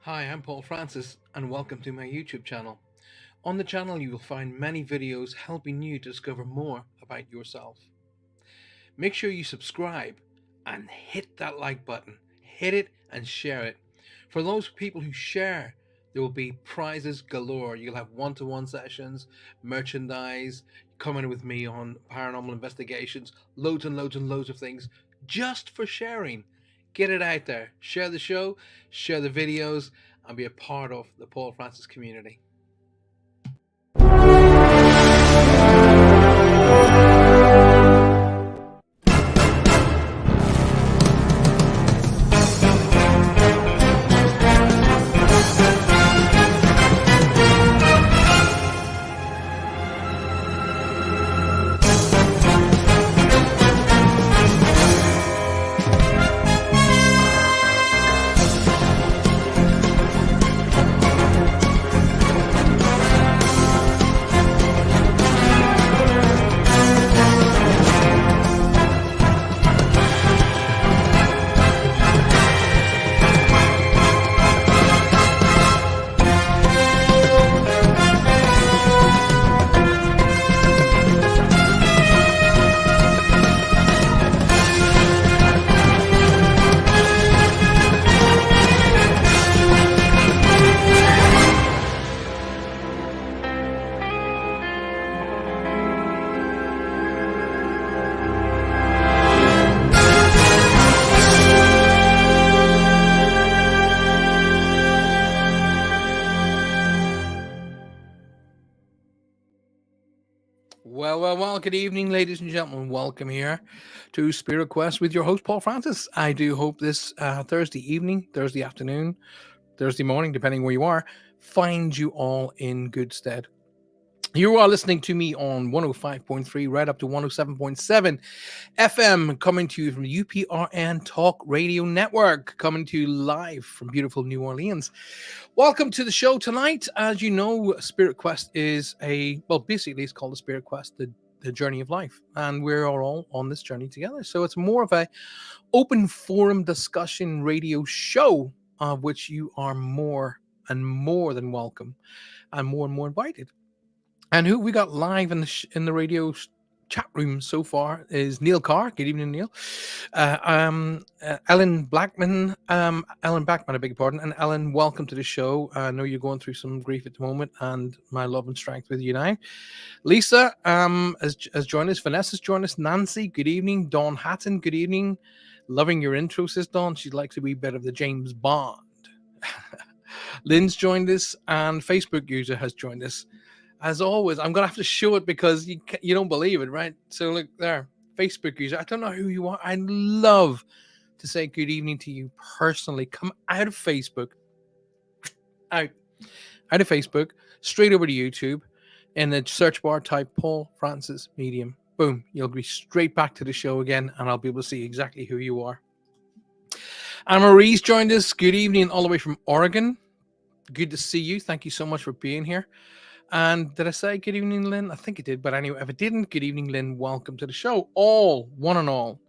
Hi, I'm Paul Francis, and welcome to my YouTube channel. On the channel, you will find many videos helping you to discover more about yourself. Make sure you subscribe and hit that like button. Hit it and share it. For those people who share, there will be prizes galore. You'll have one-to-one sessions, merchandise, coming with me on paranormal investigations, loads and loads and loads of things just for sharing. Get it out there. Share the show, share the videos, and be a part of the Paul Francis community. Well, good evening, ladies and gentlemen. Welcome here to Spirit Quest with your host, Paul Francis. I do hope this Thursday evening, Thursday afternoon, Thursday morning, depending where you are, finds you all in good stead. You are listening to me on 105.3 right up to 107.7 FM, coming to you from the UPRN Talk Radio Network, coming to you live from beautiful New Orleans. Welcome to the show tonight. As you know, Spirit Quest is basically it's called the Spirit Quest, the journey of life, and we're all on this journey together. So it's more of a open forum discussion radio show, of which you are more and more than welcome and more invited. And who we got live in the radio chat room so far is Neil Carr. Good evening, Neil. Ellen Blackman, Ellen Backman, I beg your pardon. And Ellen, welcome to the show. I know you're going through some grief at the moment, and my love and strength with you now. Lisa has joined us. Vanessa's joined us. Nancy, good evening. Dawn Hatton, good evening. Loving your intro, says Dawn. She'd like to be better of the James Bond. Lynn's joined us, and Facebook user has joined us. As always, I'm going to have to show it because you don't believe it, right? So look there, Facebook user. I don't know who you are. I'd love to say good evening to you personally. Come out of Facebook, out of Facebook, straight over to YouTube. In the search bar, type Paul Francis Medium. Boom, you'll be straight back to the show again, and I'll be able to see exactly who you are. Anne Marie's joined us. Good evening, all the way from Oregon. Good to see you. Thank you so much for being here. And did I say good evening, Lynn? I think I did. But anyway, if I didn't, good evening, Lynn. Welcome to the show. One and all.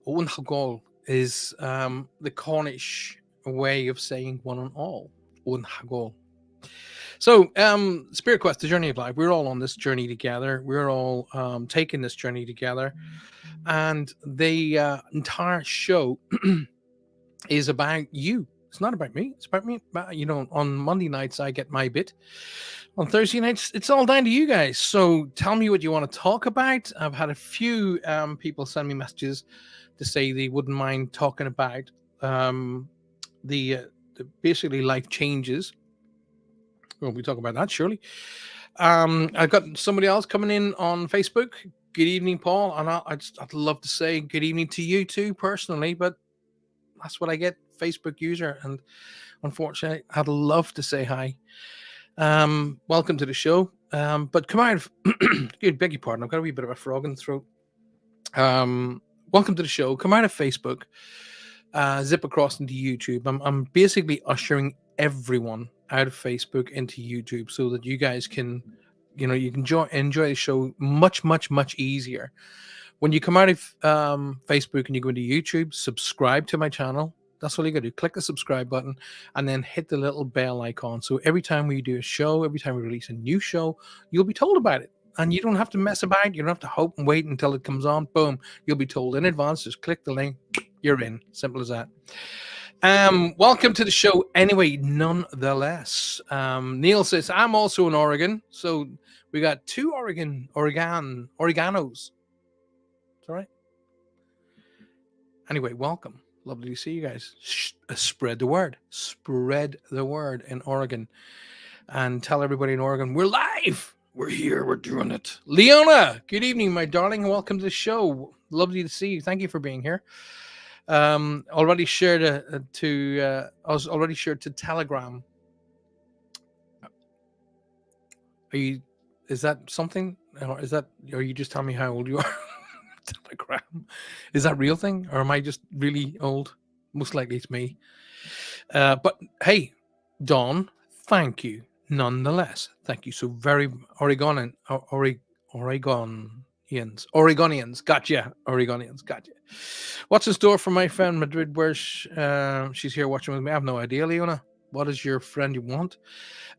Owen Hagol is the Cornish way of saying one and all. Owen Hagol. So, Spirit Quest, the journey of life. We're all on this journey together. We're all taking this journey together. And the entire show is about you. It's not about me. It's about me. On Monday nights, I get my bit. On Thursday nights, it's all down to you guys. So tell me what you want to talk about. I've had a few people send me messages to say they wouldn't mind talking about the basically life changes. Well, we talk about that, surely. I've got somebody else coming in on Facebook. Good evening, Paul. And I'd love to say good evening to you too, personally, but that's what I get, Facebook user. And unfortunately, I'd love to say hi. Welcome to the show. But come out of beg your pardon, I've got a wee bit of a frog in the throat. Welcome to the show. Come out of Facebook, zip across into YouTube. I'm basically ushering everyone out of Facebook into YouTube so that you guys can, you can enjoy the show much easier. When you come out of Facebook and you go into YouTube, subscribe to my channel. That's all you got to do. Click the subscribe button and then hit the little bell icon. So every time we do a show, every time we release a new show, you'll be told about it. And you don't have to mess about. You don't have to hope and wait until it comes on. Boom. You'll be told in advance. Just click the link. You're in. Simple as that. Welcome to the show anyway, nonetheless. Neil says, I'm also in Oregon. So we got two oreganos. It's all right. Anyway, welcome. Lovely to see you guys. Spread the word. Spread the word in Oregon. And tell everybody in Oregon, we're live. We're here. We're doing it. Leona, good evening, my darling. Welcome to the show. Lovely to see you. Thank you for being here. Already shared I was already shared to Telegram. Is that something? Or are you just telling me how old you are? Telegram. Is that a real thing? Or am I just really old? Most likely it's me. But hey, Dawn, thank you. Nonetheless, thank you so very Oregonians. Gotcha. Oregonians. Gotcha. What's in store for my friend Madrid? Where's she's here watching with me? I have no idea, Leona. What is your friend you want?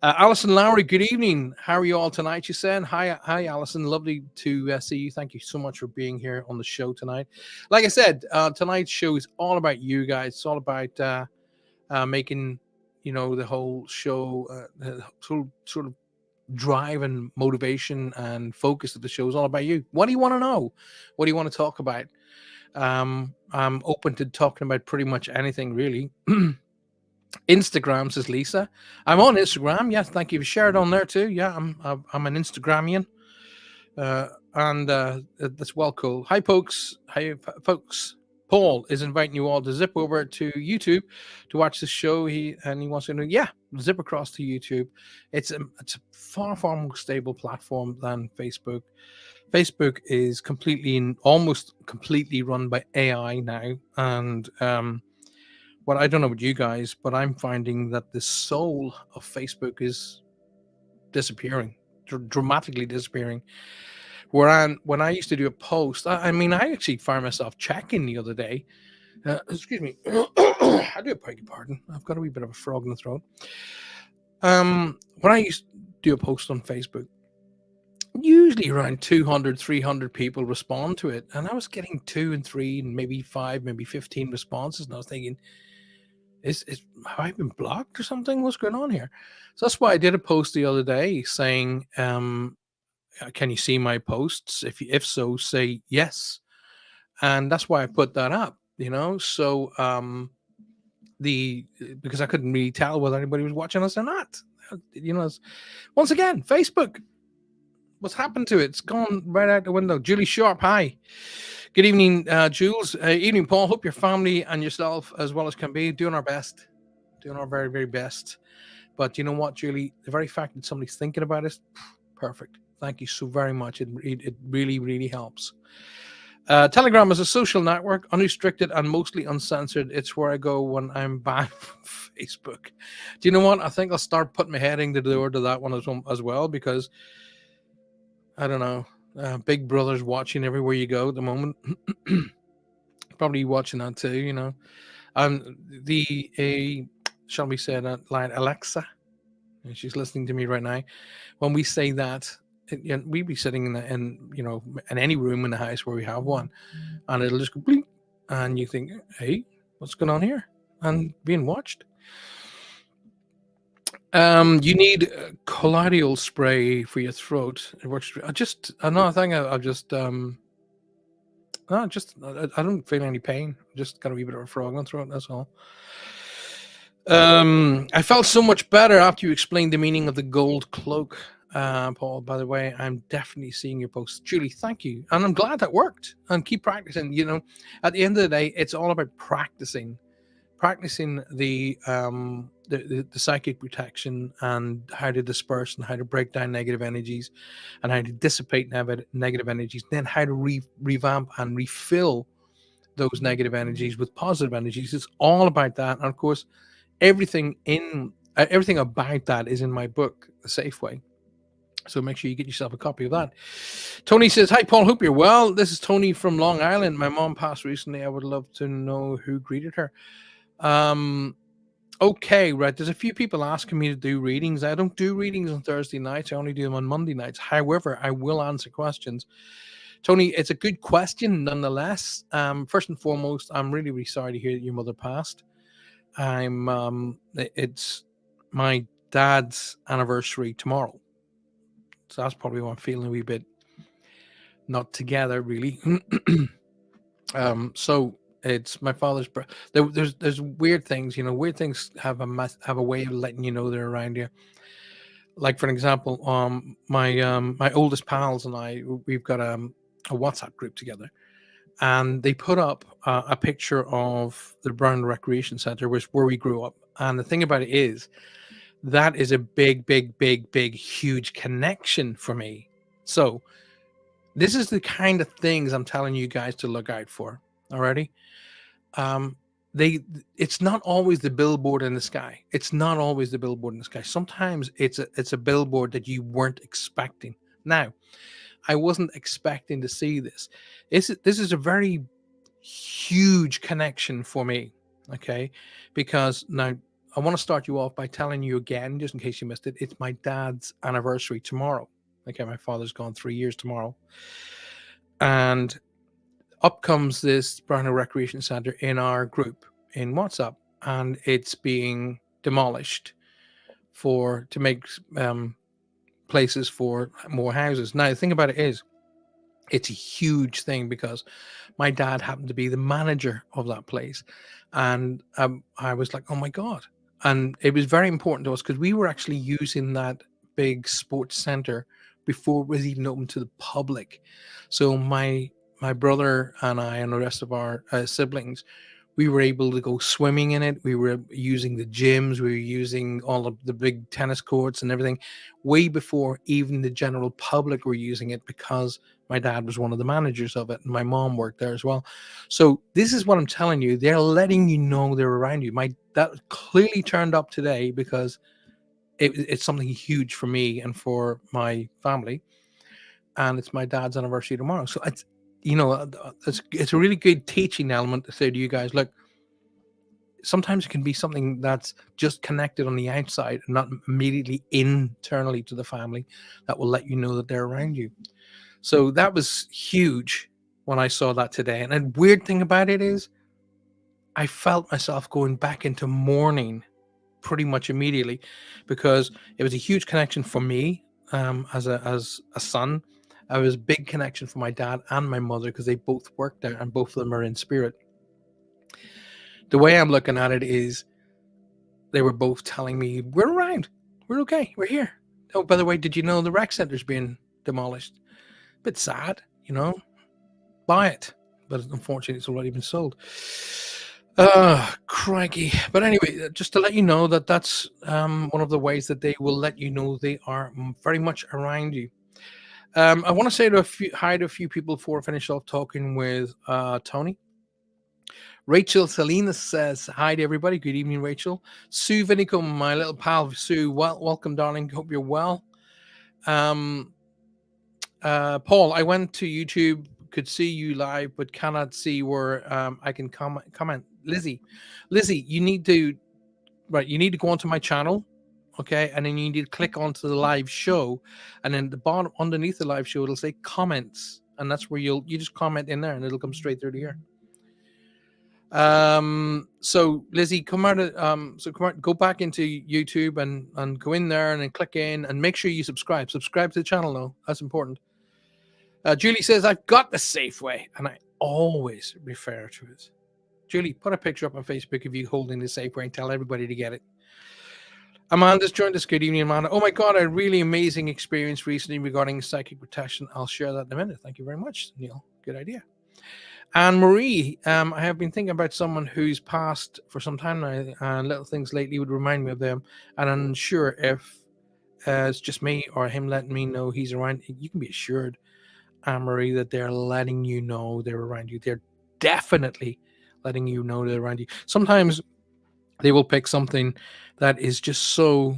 Alison Lowry, good evening. How are you all tonight? You saying hi, Alison. Lovely to see you. Thank you so much for being here on the show tonight. Like I said, tonight's show is all about you guys. It's all about making, the whole show, sort of drive and motivation and focus of the show is all about you. What do you want to know? What do you want to talk about? I'm open to talking about pretty much anything, really. Instagram, says Lisa. I'm on Instagram. Yes, thank you. Share it on there too. Yeah, I'm an Instagramian, and that's well cool. Hi, folks. Folks. Paul is inviting you all to zip over to YouTube to watch the show. He wants to know, zip across to YouTube. It's a far more stable platform than Facebook. Facebook is almost completely run by AI now, and well, I don't know about you guys, but I'm finding that the soul of Facebook is disappearing, dramatically disappearing. When I used to do a post, I actually found myself checking the other day. Excuse me. I do beg your pardon. I've got a wee bit of a frog in the throat. When I used to do a post on Facebook, usually around 200, 300 people respond to it. And I was getting 2 and 3 and maybe 5, maybe 15 responses. And I was thinking, have I been blocked or something? What's going on here? So that's why I did a post the other day saying, can you see my posts? If so, say yes. And that's why I put that up, So because I couldn't really tell whether anybody was watching us or not. Once again, Facebook. What's happened to it? It's gone right out the window. Julie Sharp, hi. Good evening, Jules. Evening, Paul. Hope your family and yourself, as well as can be, doing our best. Doing our very, very best. But you know what, Julie? The very fact that somebody's thinking about us, perfect. Thank you so very much. It really, really helps. Telegram is a social network, unrestricted and mostly uncensored. It's where I go when I'm banned from Facebook. Do you know what? I think I'll start putting my head in the door to that one as well, because I don't know. Big Brother's watching everywhere you go at the moment. Probably watching that too, shall we say that line, Alexa, and she's listening to me right now. When we say that, we'd be sitting in any room in the house where we have one, and it'll just go blink, and you think, hey, what's going on here? And being watched. You need colloidal spray for your throat. It works. I don't feel any pain. Just got a wee bit of a frog in the throat. That's all. I felt so much better after you explained the meaning of the gold cloak, Paul. By the way, I'm definitely seeing your posts. Julie, thank you, and I'm glad that worked. And keep practicing. At the end of the day, it's all about practicing the psychic protection and how to disperse and how to break down negative energies and how to dissipate negative energies, then how to revamp and refill those negative energies with positive energies. It's all about that. And of course, everything about that is in my book, The Safe Way. So make sure you get yourself a copy of that. Tony says, hi, Paul. Hope you're well. This is Tony from Long Island. My mom passed recently. I would love to know who greeted her. Um, okay, right. There's a few people asking me to do readings. I don't do readings on Thursday nights. I only do them on Monday nights. However, I will answer questions. Tony, it's a good question nonetheless. First and foremost, I'm really, really sorry to hear that your mother passed. It's my dad's anniversary tomorrow. So that's probably why I'm feeling a wee bit not together, really. So it's my father's. There's weird things, Weird things have a way of letting you know they're around you. Like for example, my oldest pals and we've got a WhatsApp group together, and they put up a picture of the Brown Recreation Center, which where we grew up. And the thing about it is, that is a big, big, big, big, huge connection for me. So this is the kind of things I'm telling you guys to look out for. Alrighty. Um, they it's not always the billboard in the sky. It's not always the billboard in the sky. Sometimes it's a billboard that you weren't expecting. Now, I wasn't expecting to see this. This is a very huge connection for me. Okay, because now I want to start you off by telling you again, just in case you missed it. It's my dad's anniversary tomorrow. Okay, my father's gone 3 years tomorrow, and up comes this Brownhill Recreation Center in our group in WhatsApp, and it's being demolished to make places for more houses. Now, the thing about it is, it's a huge thing because my dad happened to be the manager of that place, and I was like, oh my god. And it was very important to us because we were actually using that big sports center before it was even open to the public. So my brother and I and the rest of our siblings, we were able to go swimming in it. We were using the gyms. We were using all of the big tennis courts and everything way before even the general public were using it, because my dad was one of the managers of it and my mom worked there as well. So this is what I'm telling you. They're letting you know they're around you. That clearly turned up today because it's something huge for me and for my family. And it's my dad's anniversary tomorrow. So it's a really good teaching element to say to you guys, look, sometimes it can be something that's just connected on the outside and not immediately internally to the family that will let you know that they're around you. So that was huge when I saw that today. And the weird thing about it is, I felt myself going back into mourning pretty much immediately, because it was a huge connection for me as a son. It was a big connection for my dad and my mother because they both worked there and both of them are in spirit. The way I'm looking at it is, they were both telling me, we're around, we're okay, we're here. Oh, by the way, did you know the rec center's being demolished? Bit sad, buy it. But unfortunately, it's already been sold. Crikey. But anyway, just to let you know that's one of the ways that they will let you know they are very much around you. I want to say hi to a few people before I finish off talking with Tony. Rachel Salinas says hi to everybody. Good evening, Rachel. Sue Vinicum, my little pal Sue. Welcome, darling. Hope you're well. Paul, I went to YouTube, could see you live, but cannot see where I can comment. Lizzie, you need to go onto my channel, okay, and then you need to click onto the live show, and then the bottom underneath the live show it'll say comments, and that's where you just comment in there, and it'll come straight through to here. So Lizzie, come out, go back into YouTube and go in there and then click in and make sure you subscribe to the channel though. That's important. Julie says, I've got the Safeway, and I always refer to it. Julie, put a picture up on Facebook of you holding the Safeway and tell everybody to get it. Amanda's joined us. Good evening, Amanda. Oh my God, a really amazing experience recently regarding psychic protection. I'll share that in a minute. Thank you very much, Neil. Good idea. And Marie, I have been thinking about someone who's passed for some time now, and little things lately would remind me of them. And I'm unsure if it's just me or him letting me know he's around. You can be assured, Anne-Marie, that they're letting you know they're around you. They're definitely letting you know they're around you. Sometimes they will pick something that is just so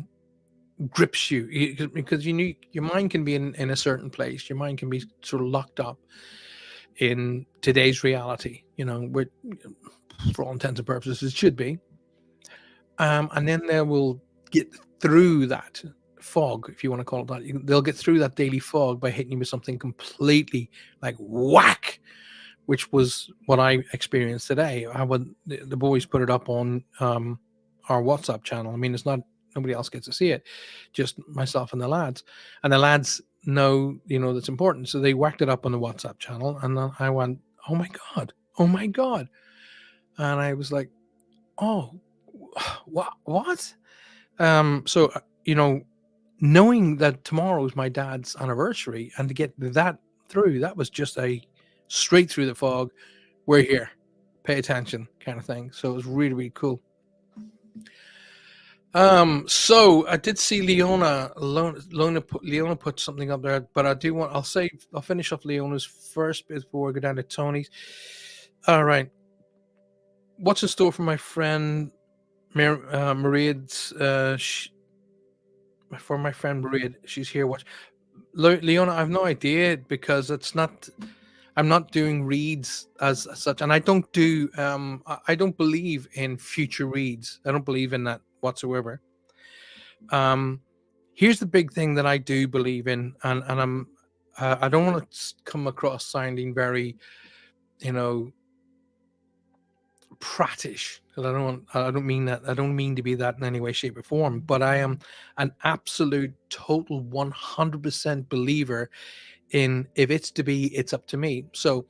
grips you, because your mind can be in a certain place. Your mind can be sort of locked up in today's reality, which for all intents and purposes it should be. And then they will get through that fog, if you want to call it that. They'll get through that daily fog by hitting you with something completely like whack, which was what I experienced today. The boys put it up on our WhatsApp channel. I mean, it's not, nobody else gets to see it, just myself and the lads know, that's important. So they whacked it up on the WhatsApp channel, and then I went, oh my god, oh my god, and I was like, oh, what? So knowing that tomorrow is my dad's anniversary, and to get that through, that was just a straight through the fog. We're here, pay attention, kind of thing. So it was really, really cool. So I did see Leona put something up there, but I'll finish off Leona's first before we go down to Tony's. All right, what's in store for my friend Maria's? For my friend Maria, she's here. Watch, Leona. I have no idea, because I'm not doing reads as such, and I don't do. I don't believe in future reads. I don't believe in that whatsoever. Here's the big thing that I do believe in, and I don't want to come across sounding very, prattish. I don't mean that. I don't mean to be that in any way, shape, or form. But I am an absolute, total, 100% believer in, if it's to be, it's up to me. So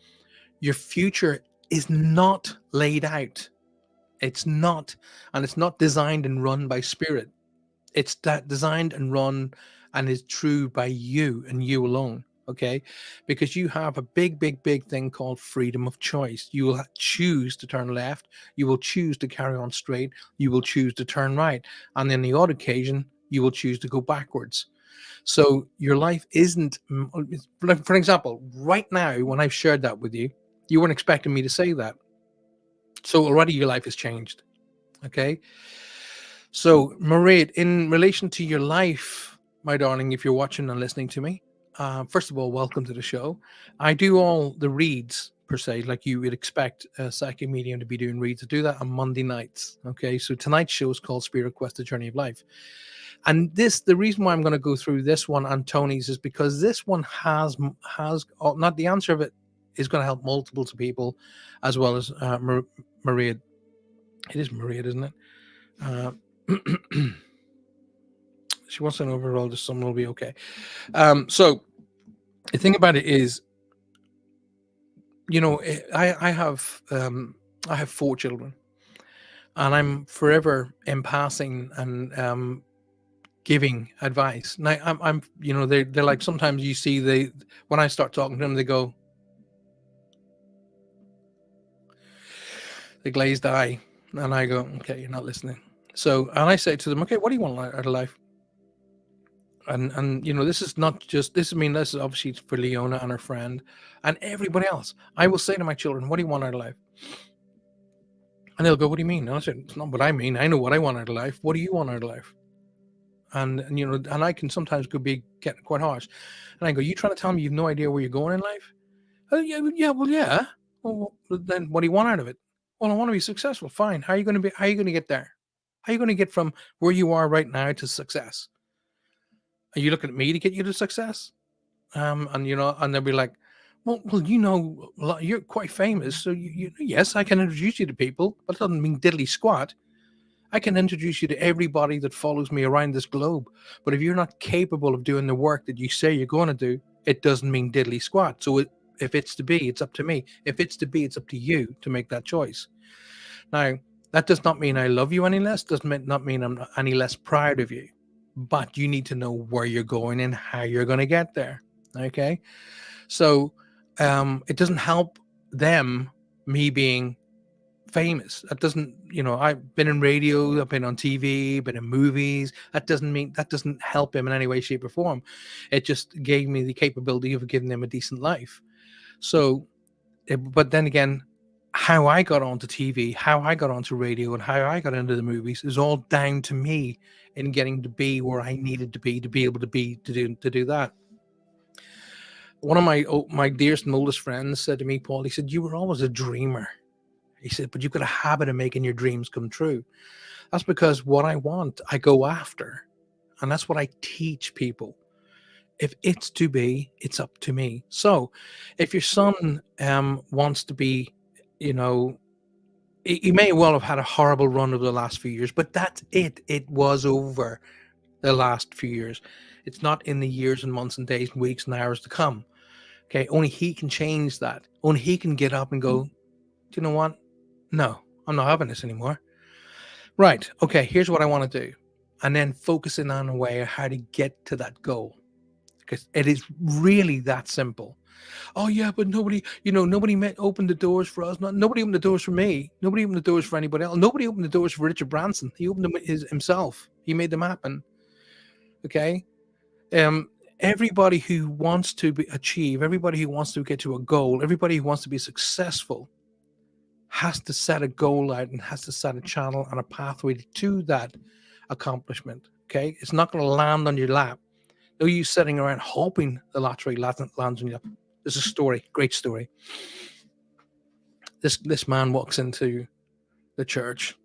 your future is not laid out. It's not, and it's not designed and run by spirit. It's that designed and run and is true by you and you alone. Okay, because you have a big, big, big thing called freedom of choice. You will choose to turn left, you will choose to carry on straight, you will choose to turn right, and on the odd occasion you will choose to go backwards. So your life isn't, for example, right now, when I've shared that with you, you weren't expecting me to say that. So already your life has changed. Okay, so Mairead, in relation to your life, my darling, if you're watching and listening to me, first of all, welcome to the show. I do all the reads, per se, like you would expect a psychic medium to be doing reads. I do that on Monday nights. Okay, so tonight's show is called Spirit Quest: The Journey of Life. And the reason why I'm going to go through this one and Tony's is because this one has not, the answer of it is going to help multiples of people, as well as Mairead. It is Mairead, isn't it? She wants to know overall just someone will be okay. So the thing about it is, I have 4 children, and I'm forever in passing and giving advice. Now I'm they're like, sometimes you see, when I start talking to them, they go, the glazed eye, and I go, okay, you're not listening. So, and I say to them, okay, what do you want out of life? And this is not just this. I mean, this is obviously for Leona and her friend and everybody else. I will say to my children, what do you want out of life? And they'll go, what do you mean? And I said, it's not what I mean. I know what I want out of life. What do you want out of life? And and I can sometimes be getting quite harsh. And I go, you trying to tell me you've no idea where you're going in life? Yeah. Well, then what do you want out of it? Well, I want to be successful. Fine. How are you going to get there? How are you going to get from where you are right now to success? Are you looking at me to get you to success? And and they'll be like, well, you're quite famous, so yes, I can introduce you to people, but it doesn't mean diddly squat. I can introduce you to everybody that follows me around this globe, but if you're not capable of doing the work that you say you're going to do, it doesn't mean diddly squat. So if it's to be, it's up to me. If it's to be, it's up to you to make that choice. Now, that does not mean I love you any less. Doesn't not mean I'm any less proud of you. But you need to know where you're going and how you're going to get there. Okay, so it doesn't help them, me being famous. That doesn't, I've been in radio, I've been on TV, been in movies. That doesn't help him in any way, shape, or form. It just gave me the capability of giving them a decent life. So, but then again, how I got onto TV, how I got onto radio, and how I got into the movies is all down to me in getting to be where I needed to be able to do that. One of my dearest and oldest friends said to me, Paul, he said, you were always a dreamer. He said, but you've got a habit of making your dreams come true. That's because what I want, I go after. And that's what I teach people. If it's to be, it's up to me. So if your son wants to be, you know, he may well have had a horrible run over the last few years, but that's it. It was over the last few years. It's not in the years and months and days and weeks and hours to come. Okay. Only he can change that. Only he can get up and go, do you know what? No, I'm not having this anymore. Right. Okay. Here's what I want to do. And then focusing on a way of how to get to that goal. Because it is really that simple. Oh yeah, but nobody, nobody opened the doors for us. Nobody opened the doors for me. Nobody opened the doors for anybody else. Nobody opened the doors for Richard Branson. He opened them himself. He made them happen. Okay. Everybody who wants to achieve, everybody who wants to get to a goal, everybody who wants to be successful has to set a goal out and has to set a channel and a pathway to that accomplishment. Okay. It's not going to land on your lap. No use sitting around hoping the lottery lands on you. There's a story, great story. This man walks into the church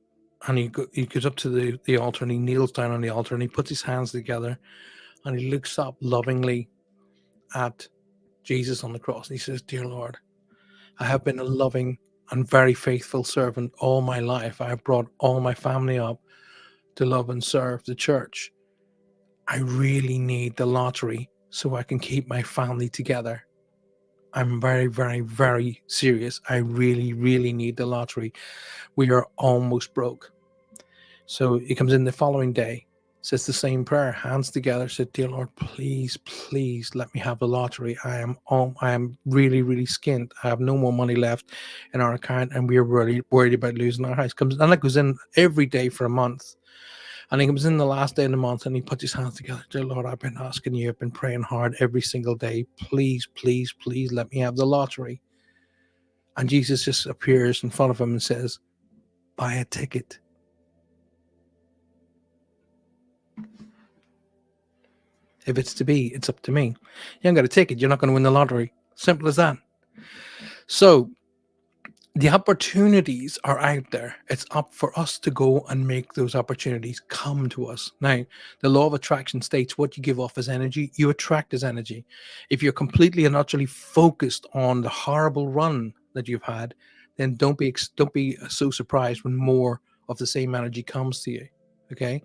and he goes up to the altar and he kneels down on the altar and he puts his hands together and he looks up lovingly at Jesus on the cross and he says, "Dear Lord, I have been a loving and very faithful servant all my life. I have brought all my family up to love and serve the church. I really need the lottery so I can keep my family together. I'm very, very, very serious. I really, really need the lottery. We are almost broke." So he comes in the following day, says the same prayer, hands together, said, "Dear Lord, please, please let me have the lottery. I am really, really skint. I have no more money left in our account, and we're really worried about losing our house." Comes and that goes in every day for a month. And he comes in the last day of the month and he puts his hands together. "Dear Lord, I've been asking you, I've been praying hard every single day. Please, please, please let me have the lottery." And Jesus just appears in front of him and says, "Buy a ticket." If it's to be, it's up to me. You ain't got a ticket, you're not going to win the lottery. Simple as that. So the opportunities are out there. It's up for us to go and make those opportunities come to us. Now, the law of attraction states what you give off as energy, you attract as energy. If you're completely and utterly focused on the horrible run that you've had, then don't be so surprised when more of the same energy comes to you. Okay?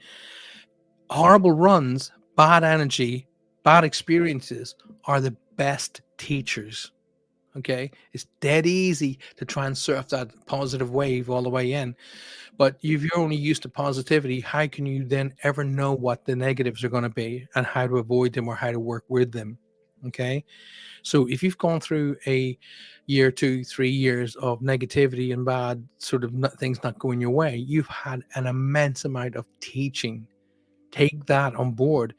Horrible runs, bad energy, bad experiences are the best teachers. Okay, it's dead easy to try and surf that positive wave all the way in, but if you're only used to positivity, how can you then ever know what the negatives are going to be and how to avoid them or how to work with them? Okay, so if you've gone through a year, 2, 3 years of negativity and bad sort of things not going your way, you've had an immense amount of teaching. Take that on board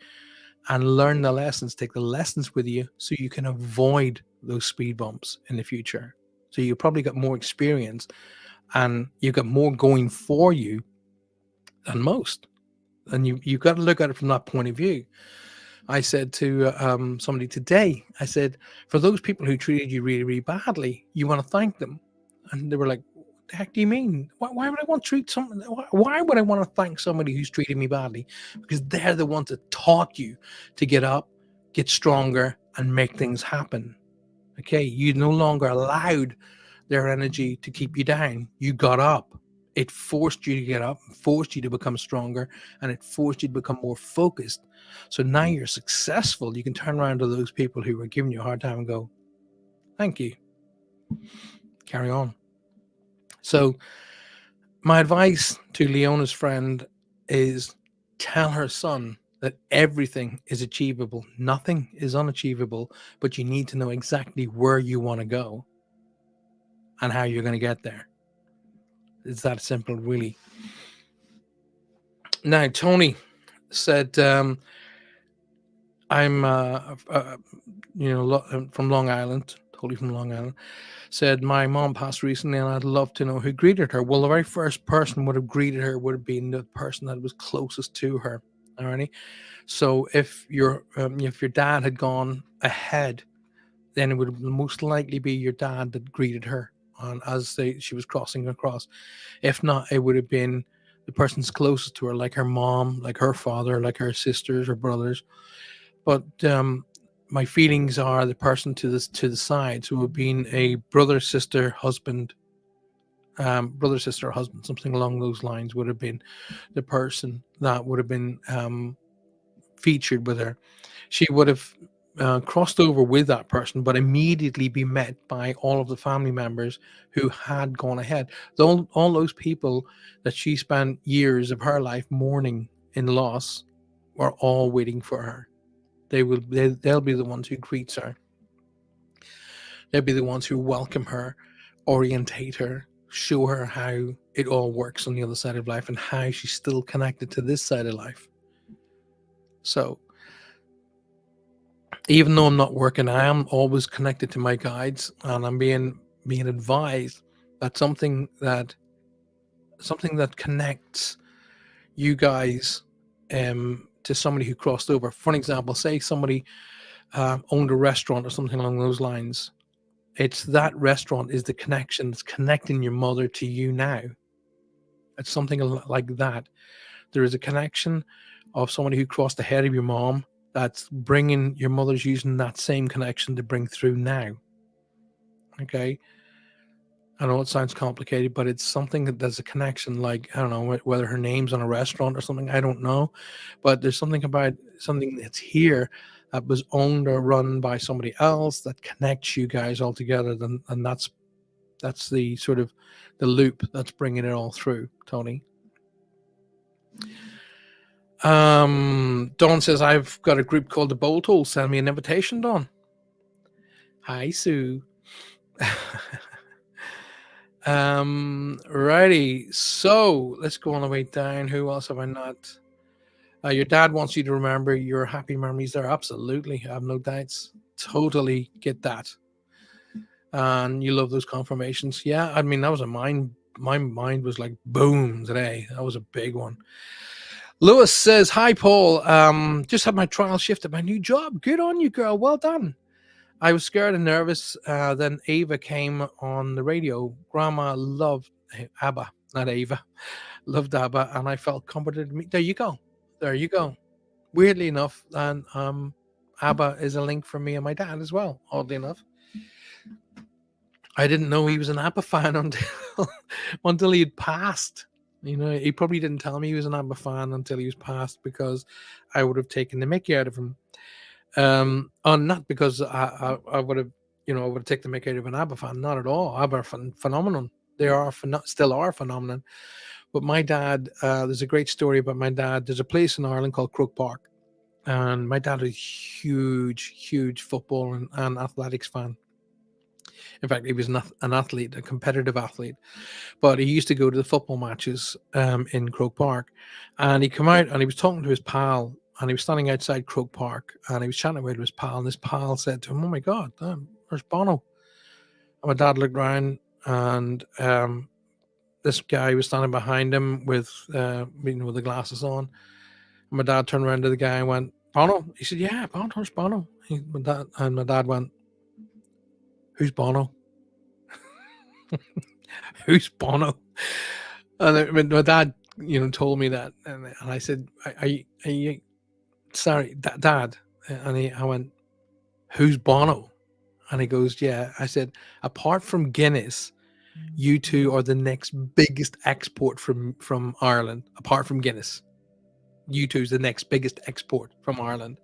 and learn the lessons, take the lessons with you so you can avoid those speed bumps in the future. So you probably got more experience and you got more going for you than most. And you've got to look at it from that point of view. I said to somebody today, I said, for those people who treated you really, really badly, you want to thank them. And they were like, "What the heck do you mean? Why would I want to treat someone? Why would I want to thank somebody who's treated me badly?" Because they're the ones that taught you to get up, get stronger, and make things happen. Okay, you no longer allowed their energy to keep you down. You got up. It forced you to get up, forced you to become stronger, and it forced you to become more focused. So now you're successful. You can turn around to those people who were giving you a hard time and go, "Thank you." Carry on. So my advice to Leona's friend is tell her son that everything is achievable. Nothing is unachievable, but you need to know exactly where you want to go and how you're going to get there. It's that simple, really. Now, Tony said, I'm, from Long Island, totally from Long Island. Said, my mom passed recently and I'd love to know who greeted her. Well, the very first person would have greeted her would have been the person that was closest to her. Alrighty. So if your dad had gone ahead, then it would most likely be your dad that greeted her and she was crossing across. If not, it would have been the person's closest to her, like her mom, like her father, like her sisters or brothers. But my feelings are the person to the side, so it would have been a brother, sister, husband, brother, sister, husband, something along those lines would have been the person that would have been featured with her. She would have crossed over with that person, but immediately be met by all of the family members who had gone ahead. All those people that she spent years of her life mourning in loss were all waiting for her. They'll be the ones who greets her. They'll be the ones who welcome her, orientate her, show her how it all works on the other side of life and how she's still connected to this side of life. So even though I'm not working, I am always connected to my guides, and I'm being advised that something that connects you guys to somebody who crossed over. For an example, say somebody owned a restaurant or something along those lines. It's that restaurant is the connection that's connecting your mother to you now. It's something like that. There is a connection of somebody who crossed ahead of your mom that's bringing your mother's using that same connection to bring through now. Okay. I know it sounds complicated, but it's something that there's a connection. Like, I don't know whether her name's on a restaurant or something. I don't know, but there's something about something that's here that was owned or run by somebody else that connects you guys all together. And that's the sort of the loop that's bringing it all through, Tony. Dawn says, I've got a group called the Bolt Hole. Send me an invitation, Dawn. Hi, Sue. Righty. So let's go on the way down. Who else have I not? Your dad wants you to remember your happy memories there. Absolutely. I have no doubts. Totally get that. And you love those confirmations. Yeah. I mean, that was my mind was like boom today. That was a big one. Lewis says, hi, Paul. Just had my trial shift at my new job. Good on you, girl. Well done. I was scared and nervous. Then Ava came on the radio. Grandma loved ABBA, not Ava. Loved ABBA, and I felt comforted. There you go. There you go. Weirdly enough, and ABBA is a link for me and my dad as well, oddly enough. I didn't know he was an ABBA fan until he had passed. You know, he probably didn't tell me he was an ABBA fan until he was passed, because I would have taken the mickey out of him. Not because I would have, I would have taken the mickey out of an ABBA fan. Not at all. ABBA are phenomenon. They are still are phenomenon. But my dad, there's a great story about my dad. There's a place in Ireland called Croke Park, and my dad was a huge football and athletics fan. In fact, he was an athlete, a competitive athlete, but he used to go to the football matches in Croke Park, and he came out and he was talking to his pal, and he was standing outside Croke Park, and he was chatting away to his pal, and his pal said to him, "Oh my God, there's Bono." And my dad looked around, and this guy was standing behind him with with the glasses on. And my dad turned around to the guy and went, "Bono?" He said, "Yeah, Bono's Bono." My dad went, "Who's Bono?" Who's Bono? And my dad, told me that, and I said, "Are you sorry, Dad?" And I went, "Who's Bono?" And he goes, "Yeah." I said, "Apart from Guinness, you two are the next biggest export from Ireland. Apart from Guinness, you two's the next biggest export from Ireland."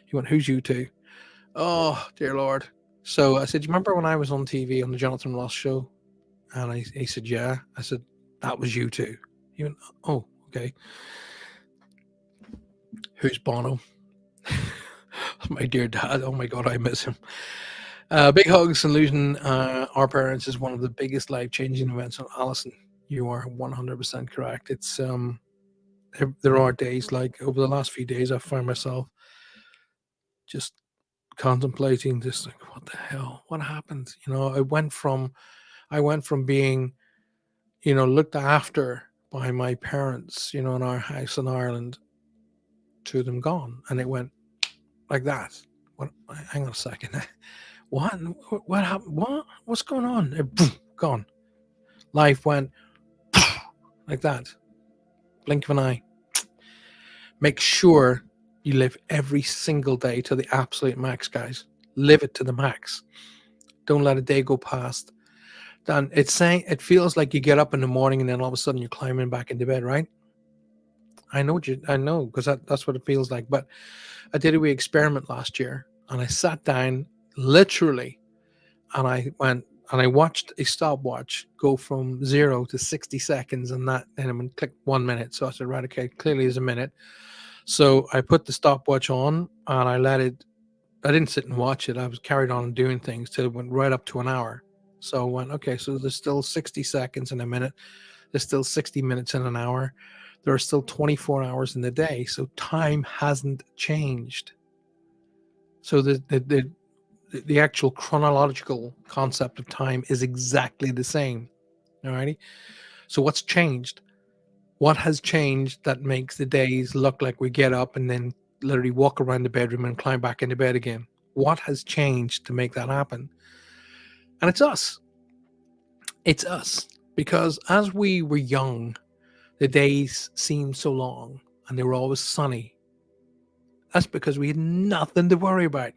He went, "Who's you two?" Oh, dear Lord. So I said, "You remember when I was on TV on the Jonathan Ross show?" And he said, "Yeah." I said, "That was you two." He went, "Oh, okay." Who's Bono? My dear dad. Oh my God, I miss him. Big hugs, and losing our parents is one of the biggest life-changing events. On Alison, you are 100% correct. It's there are days, like over the last few days, I find myself just contemplating this, like, what the hell? What happened? I went from being, looked after by my parents, in our house in Ireland, to them gone, and it went like that. What? Hang on a second. What happened? What's going on? gone. Life went like that. Blink of an eye. Make sure you live every single day to the absolute max, guys. Live it to the max. Don't let a day go past. And it's saying it feels like you get up in the morning and then all of a sudden you're climbing back into bed, right? I know because that's what it feels like. But I did a wee experiment last year and I sat down literally and I went and I watched a stopwatch go from 0 to 60 seconds and that then I clicked 1 minute. So I said, right, okay, clearly is a minute. So I put the stopwatch on and I let it. I didn't sit and watch it. I was carried on doing things till it went right up to an hour. So I went, okay, so there's still 60 seconds in a minute. There's still 60 minutes in an hour. There are still 24 hours in the day. So time hasn't changed. So the actual chronological concept of time is exactly the same. Alrighty. So what's changed? What has changed that makes the days look like we get up and then literally walk around the bedroom and climb back into bed again? What has changed to make that happen? And it's us. It's us. Because as we were young, the days seemed so long and they were always sunny. That's because we had nothing to worry about.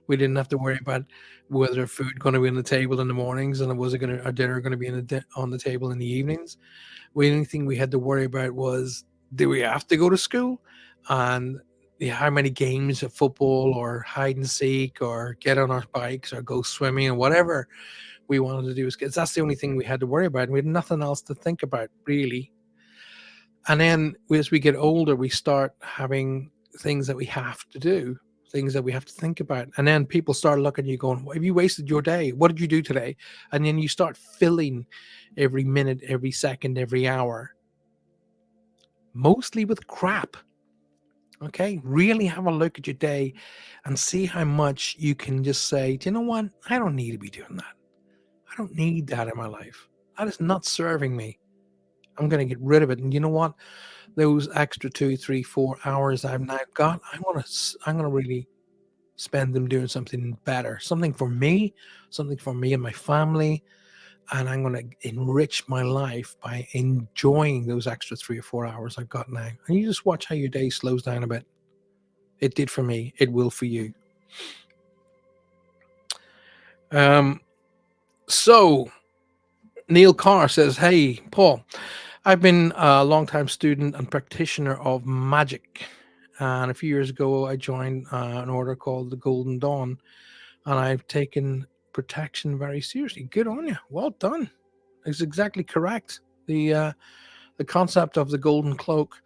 We didn't have to worry about whether food going to be on the table in the mornings and was it going to our dinner going to be on the table in the evenings. The only thing we had to worry about was, do we have to go to school, and how many games of football or hide and seek or get on our bikes or go swimming or whatever we wanted to do as kids. That's the only thing we had to worry about. And we had nothing else to think about really. And then as we get older, we start having things that we have to do, things that we have to think about. And then people start looking at you going, have you wasted your day? What did you do today? And then you start filling every minute, every second, every hour, mostly with crap. Okay. Really have a look at your day and see how much you can just say, do you know what? I don't need to be doing that. I don't need that in my life. That is not serving me. I'm going to get rid of it. And you know what? Those extra 2, 3, 4 hours I've now got, I'm gonna really spend them doing something better, something for me and my family, and I'm gonna enrich my life by enjoying those extra 3 or 4 hours I've got now. And you just watch how your day slows down a bit. It did for me. It will for you. So Neil Carr says, "Hey, Paul, I've been a long-time student and practitioner of magic. And a few years ago, I joined an order called the Golden Dawn, and I've taken protection very seriously. Good on you. Well done. It's exactly correct. The concept of the golden cloak,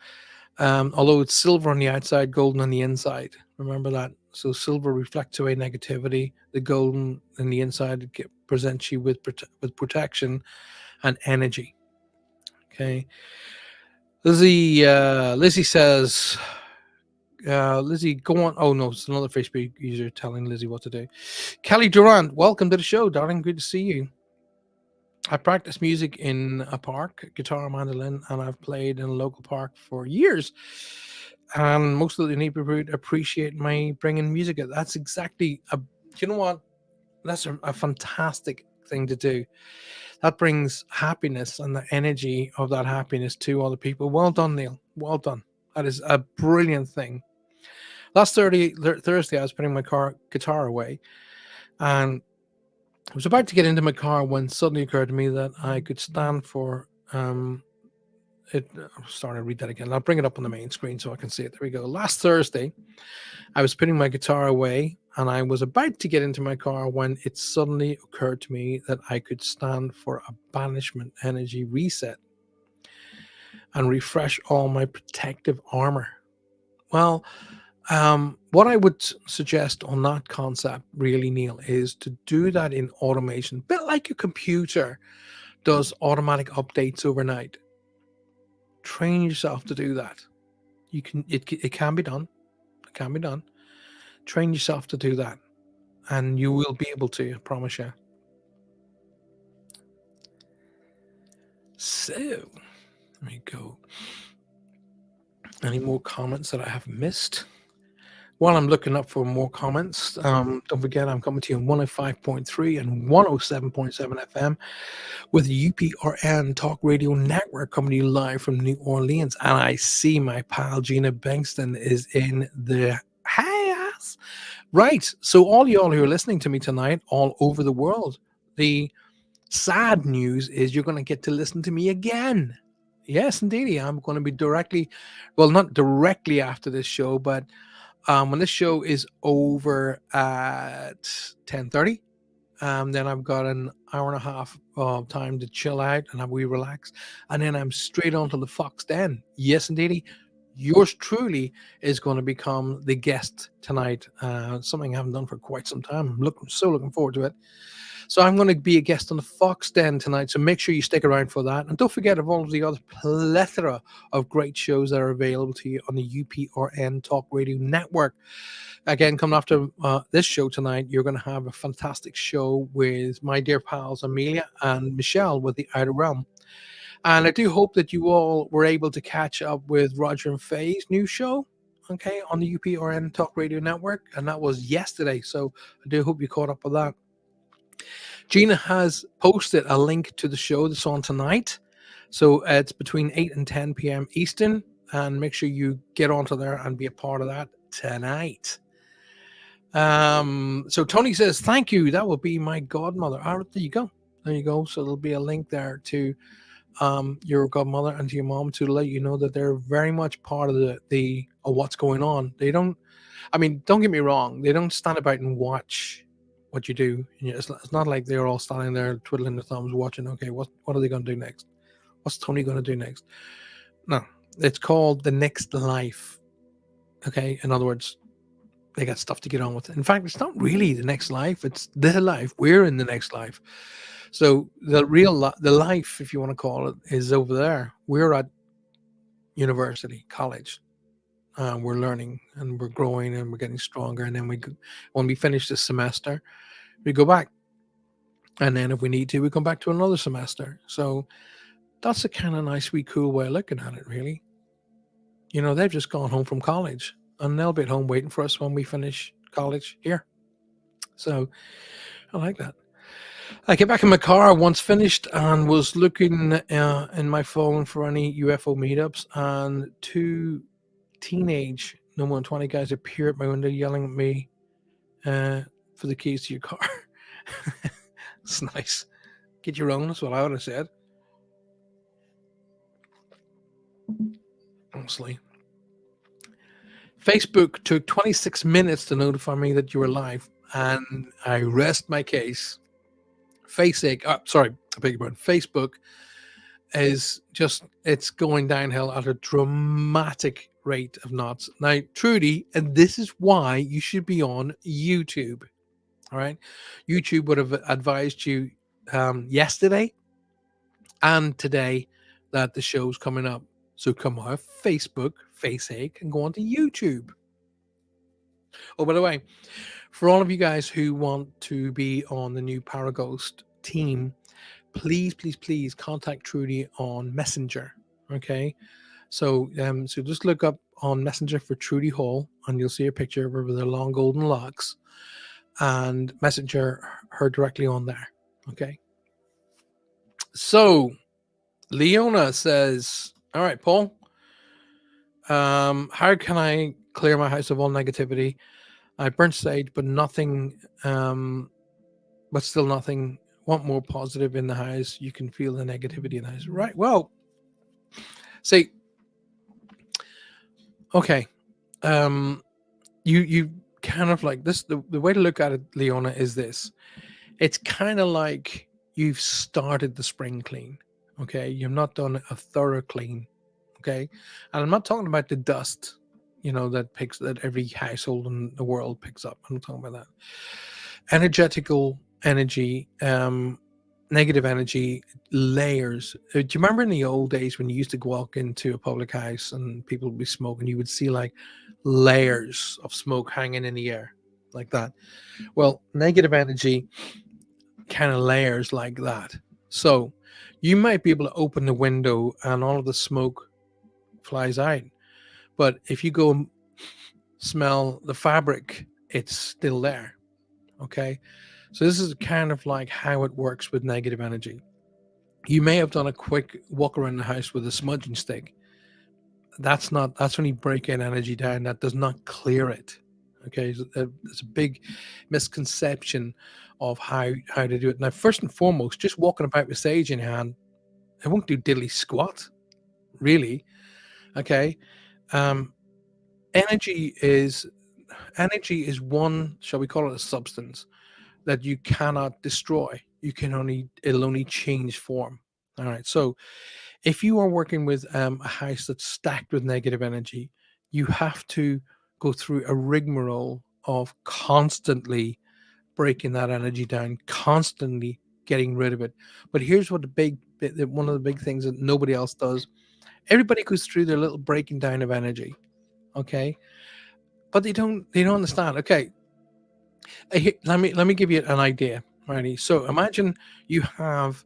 although it's silver on the outside, golden on the inside. Remember that. So silver reflects away negativity. The golden on the inside presents you with protection and energy. Okay. Lizzie says, Lizzie, go on. Oh no, it's another Facebook user telling Lizzie what to do. Kelly Durant, welcome to the show, darling. Good to see you. I practice music in a park, guitar, mandolin, and I've played in a local park for years. And most of the neighborhood appreciate my bringing music. That's exactly you know what? That's a fantastic thing to do. That brings happiness and the energy of that happiness to other people. Well done, Neil. Well done. That is a brilliant thing. Last Thursday, I was putting my guitar away, and I was about to get into my car when suddenly occurred to me that I could stand for it. Sorry, I'll read that again. I'll bring it up on the main screen so I can see it. There we go. Last Thursday, I was putting my guitar away, and I was about to get into my car when it suddenly occurred to me that I could stand for a banishment energy reset and refresh all my protective armor. Well, what I would suggest on that concept, really, Neil, is to do that in automation, a bit like a computer does automatic updates overnight. Train yourself to do that. You can. It can be done. It can be done. Train yourself to do that, and you will be able to. I promise you. So, let me go. Any more comments that I have missed? While I'm looking up for more comments, don't forget I'm coming to you on 105.3 and 107.7 FM with UPRN Talk Radio Network coming to you live from New Orleans. And I see my pal Gina Bankston is in the house. Right. So all y'all who are listening to me tonight all over the world, the sad news is you're going to get to listen to me again. Yes, indeed. I'm going to be not directly after this show, but when this show is over at 10:30, then I've got an hour and a half of time to chill out and we relax, and then I'm straight on to the Fox Den. Yes, indeedy. Yours truly is going to become the guest tonight. Something I haven't done for quite some time. I'm looking forward to it. So I'm going to be a guest on the Fox Den tonight. So make sure you stick around for that. And don't forget of all of the other plethora of great shows that are available to you on the UPRN Talk Radio Network. Again, coming after this show tonight, you're going to have a fantastic show with my dear pals Amelia and Michelle with the Outer Realm. And I do hope that you all were able to catch up with Roger and Faye's new show, okay, on the UPRN Talk Radio Network. And that was yesterday. So I do hope you caught up with that. Gina has posted a link to the show that's on tonight. So it's between 8 and 10 p.m. Eastern. And make sure you get onto there and be a part of that tonight. So Tony says, thank you. That will be my godmother. There you go. There you go. So there'll be a link there to your godmother and to your mom to let you know that they're very much part of the what's going on. They don't, don't get me wrong. They don't stand about and watch what you do. It's not like they're all standing there twiddling their thumbs watching, okay, what are they going to do next? What's Tony going to do next? No, it's called the next life. Okay. In other words, they got stuff to get on with. In fact, it's not really the next life. It's their life. We're in the next life. So the life, if you want to call it, is over there. We're at university, college. We're learning and we're growing and we're getting stronger. And then when we finish this semester, we go back. And then if we need to, we come back to another semester. So that's a kind of nice, wee, cool way of looking at it, really. They've just gone home from college and they'll be at home waiting for us when we finish college here. So I like that. I get back in my car once finished and was looking in my phone for any UFO meetups, and two teenage, no more than 20 guys appear at my window yelling at me for the keys to your car. It's nice. Get your own, that's what I would have said. Honestly. Facebook took 26 minutes to notify me that you were live, and I rest my case. Facebook is just, it's going downhill at a dramatic rate of knots. Now, Trudy, and this is why you should be on YouTube. All right. YouTube would have advised you yesterday and today that the show's coming up. So come off Facebook, Faceache, and go on to YouTube. Oh, by the way, for all of you guys who want to be on the new Paraghost team, please contact Trudy on Messenger. Okay. So just look up on Messenger for Trudy Hall and you'll see a picture of her with her long golden locks, and messenger her directly on there. Okay. So Leona says, all right, Paul, how can I clear my house of all negativity? I burnt sage, but nothing, but still nothing. Want more positive in the house. You can feel the negativity in the house. Right. Well, see, okay. You kind of like this. The way to look at it, Leona, is this. It's kind of like you've started the spring clean. Okay. You've not done a thorough clean. Okay. And I'm not talking about the dust, that every household in the world picks up. I'm not talking about that. Energetical energy, negative energy layers. Do you remember in the old days when you used to walk into a public house and people would be smoking, you would see like layers of smoke hanging in the air like that? Well, negative energy kind of layers like that. So you might be able to open the window and all of the smoke flies out. But if you go smell the fabric, it's still there. Okay. So this is kind of like how it works with negative energy. You may have done a quick walk around the house with a smudging stick. That's when you break in energy down. That does not clear it. Okay. So there's a big misconception of how to do it. Now, first and foremost, just walking about with sage in your hand, it won't do diddly squat, really. Okay. Um, energy is energy is one, shall we call it, a substance that you cannot destroy. It'll only change form. All right. So if you are working with a house that's stacked with negative energy, you have to go through a rigmarole of constantly breaking that energy down, constantly getting rid of it. But here's what one of the big things that nobody else does. Everybody goes through their little breaking down of energy. Okay. But they don't understand. Okay. Let me give you an idea, righty? So imagine you have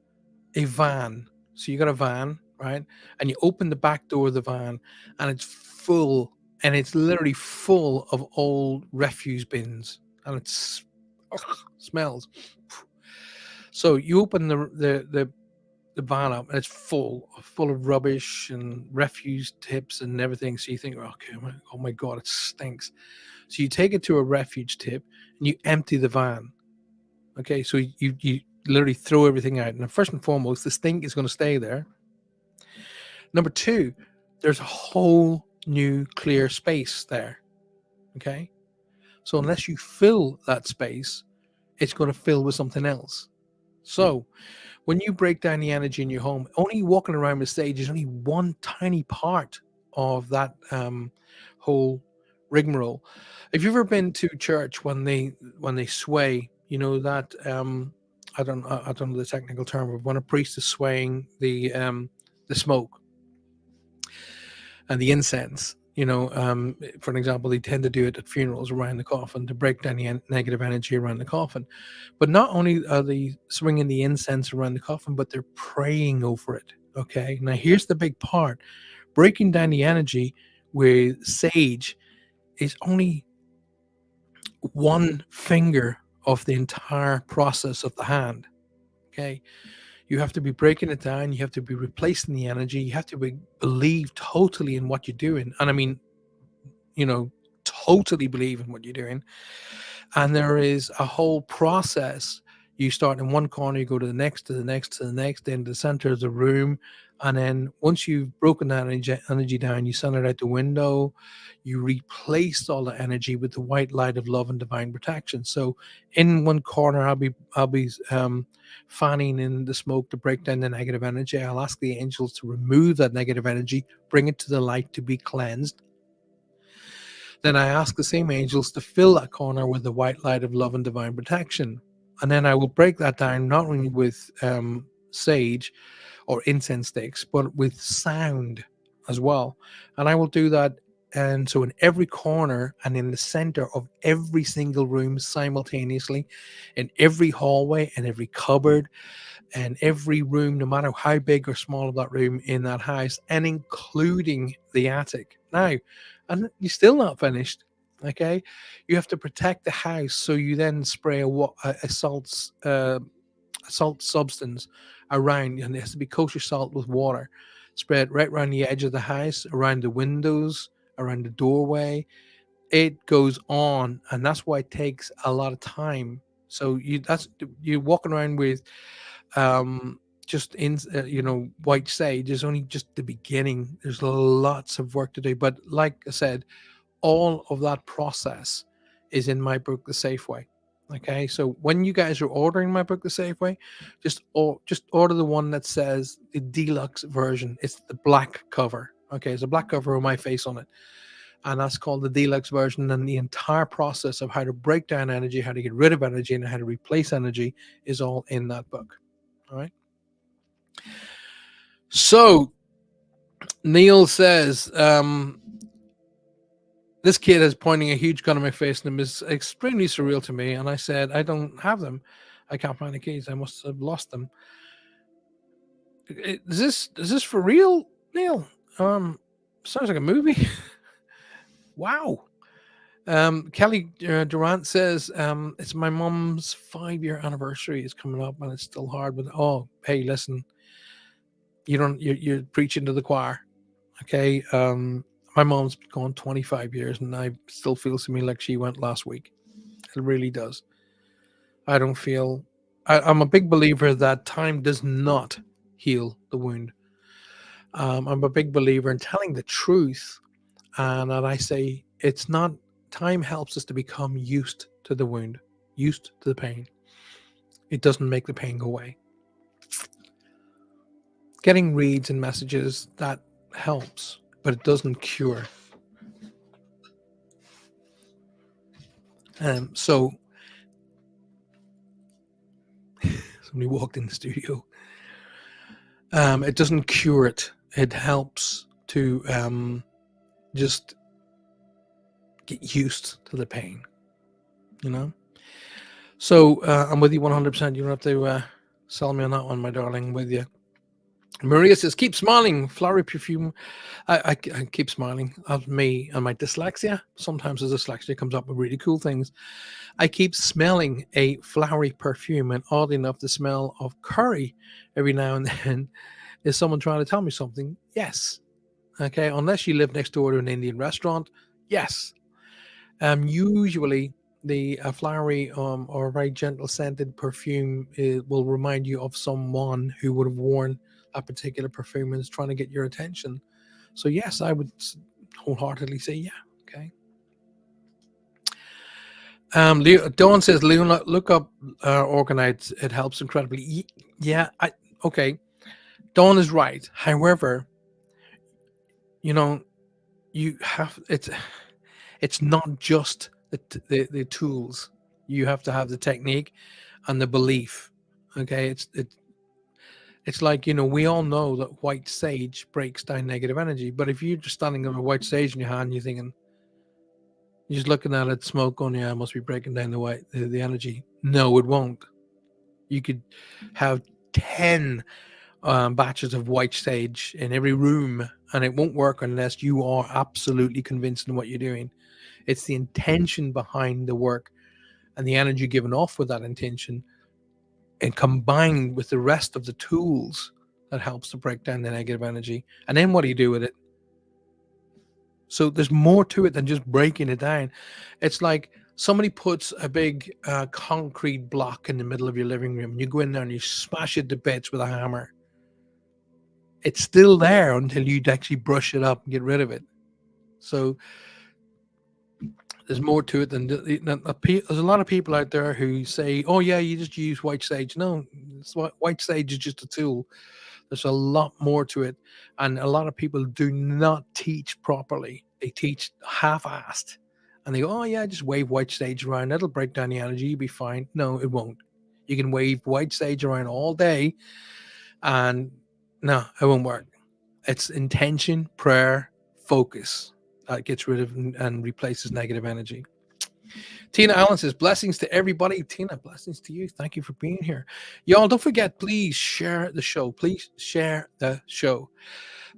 a van. So you got a van, right? And you open the back door of the van, and it's full, and it's literally full of old refuse bins, and smells. So you open the van up, and it's full of rubbish and refuse tips and everything. So you think, okay, oh my god, it stinks. So you take it to a refuge tip, and you empty the van. Okay, so you literally throw everything out. And first and foremost, the stink is going to stay there. Number two, there's a whole new clear space there. Okay, so unless you fill that space, it's going to fill with something else. So when you break down the energy in your home, only walking around the stage is only one tiny part of that whole rigmarole. Have you ever been to church when they sway? You know that I don't know the technical term, but when a priest is swaying the smoke and the incense. For an example, they tend to do it at funerals around the coffin to break down the negative energy around the coffin. But not only are they swinging the incense around the coffin, but they're praying over it. Okay. Now, here's the big part: breaking down the energy with sage is only one finger of the entire process of the hand. Okay. You have to be breaking it down. You have to be replacing the energy. You have to believe totally in what you're doing. And I mean, totally believe in what you're doing. And there is a whole process. You start in one corner, you go to the next, to the next, to the next, then to the center of the room. And then once you've broken that energy down, you send it out the window. You replace all the energy with the white light of love and divine protection. So in one corner, I'll be fanning in the smoke to break down the negative energy. I'll ask the angels to remove that negative energy, bring it to the light to be cleansed. Then I ask the same angels to fill that corner with the white light of love and divine protection. And then I will break that down not only with sage or incense sticks, but with sound as well. And I will do that. And so in every corner and in the center of every single room simultaneously, in every hallway and every cupboard and every room, no matter how big or small of that room in that house, and including the attic. Now, and you're still not finished. Okay, you have to protect the house, so you then spray a salt substance around, and it has to be kosher salt with water. Spray it right around the edge of the house, around the windows, around the doorway. It goes on, and that's why it takes a lot of time. So you're walking around with just in white sage is only just the beginning. There's lots of work to do, but like I said, all of that process is in my book, The Safe Way. Okay, so when you guys are ordering my book, The Safe Way, just order the one that says the deluxe version. It's the black cover. Okay, it's a black cover with my face on it, and that's called the deluxe version. And the entire process of how to break down energy, how to get rid of energy, and how to replace energy is all in that book. All right. So Neil says, this kid is pointing a huge gun at my face and it is extremely surreal to me. And I said, I don't have them. I can't find the keys. I must have lost them. Is this for real, Neil? Sounds like a movie. Wow. Kelly Durant says, it's my mom's 5-year anniversary is coming up and it's still hard. But oh, hey, listen, you're preaching to the choir. Okay. My mom's gone 25 years and I still feels to me like she went last week. It really does. I don't feel, I'm a big believer that time does not heal the wound. I'm a big believer in telling the truth. And I say it's not, time helps us to become used to the wound, used to the pain. It doesn't make the pain go away. Getting reads and messages, that helps, but it doesn't cure. So somebody walked in the studio. It doesn't cure it. It helps to just get used to the pain, you know? So I'm with you 100%. You don't have to sell me on that one, my darling, with you. Maria says, keep smiling. Flowery perfume. I keep smiling at me and my dyslexia. Sometimes the dyslexia comes up with really cool things. I keep smelling a flowery perfume, and oddly enough, the smell of curry every now and then is someone trying to tell me something. Yes. Okay. Unless you live next door to an Indian restaurant. Yes. Usually the flowery or very gentle scented perfume will remind you of someone who would have worn a particular perfume and is trying to get your attention. So yes, I would wholeheartedly say yeah. Okay. Dawn says, Leona, look up Organite. It helps incredibly. Yeah. Okay. Dawn is right. However, you know, you have it's not just the tools. You have to have the technique and the belief. Okay, it's like, we all know that white sage breaks down negative energy, but if you're just standing with a white sage in your hand, you're thinking, you're just looking at it, smoke on you, I must be breaking down the energy. No, it won't. You could have 10 batches of white sage in every room, and it won't work unless you are absolutely convinced in what you're doing. It's the intention behind the work and the energy given off with that intention, and combined with the rest of the tools that helps to break down the negative energy. And then what do you do with it? So there's more to it than just breaking it down. It's like somebody puts a big concrete block in the middle of your living room, and you go in there and you smash it to bits with a hammer. It's still there until you actually brush it up and get rid of it. So there's more to it than there's a lot of people out there who say, "Oh yeah, you just use white sage." No, white sage is just a tool. There's a lot more to it, and a lot of people do not teach properly. They teach half-assed, and they go, "Oh yeah, just wave white sage around. It'll break down the energy. You'll be fine." No, it won't. You can wave white sage around all day, and no, it won't work. It's intention, prayer, focus that gets rid of and replaces negative energy. Tina Allen says, blessings to everybody. Tina, blessings to you. Thank you for being here. Y'all, don't forget, please share the show. Please share the show.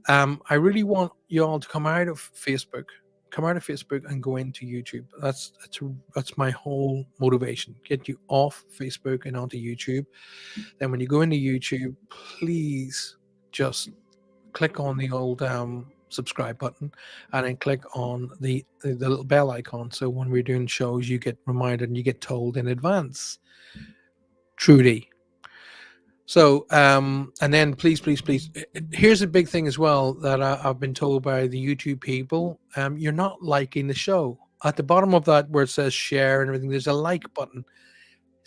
I really want y'all to come out of Facebook. Come out of Facebook and go into YouTube. That's my whole motivation. Get you off Facebook and onto YouTube. Then when you go into YouTube, please just click on the old subscribe button and then click on the little bell icon, so when we're doing shows you get reminded and you get told in advance. Trudy. So and then please here's a big thing as well that I've been told by the YouTube people. You're not liking the show. At the bottom of that where it says share and everything, there's a like button.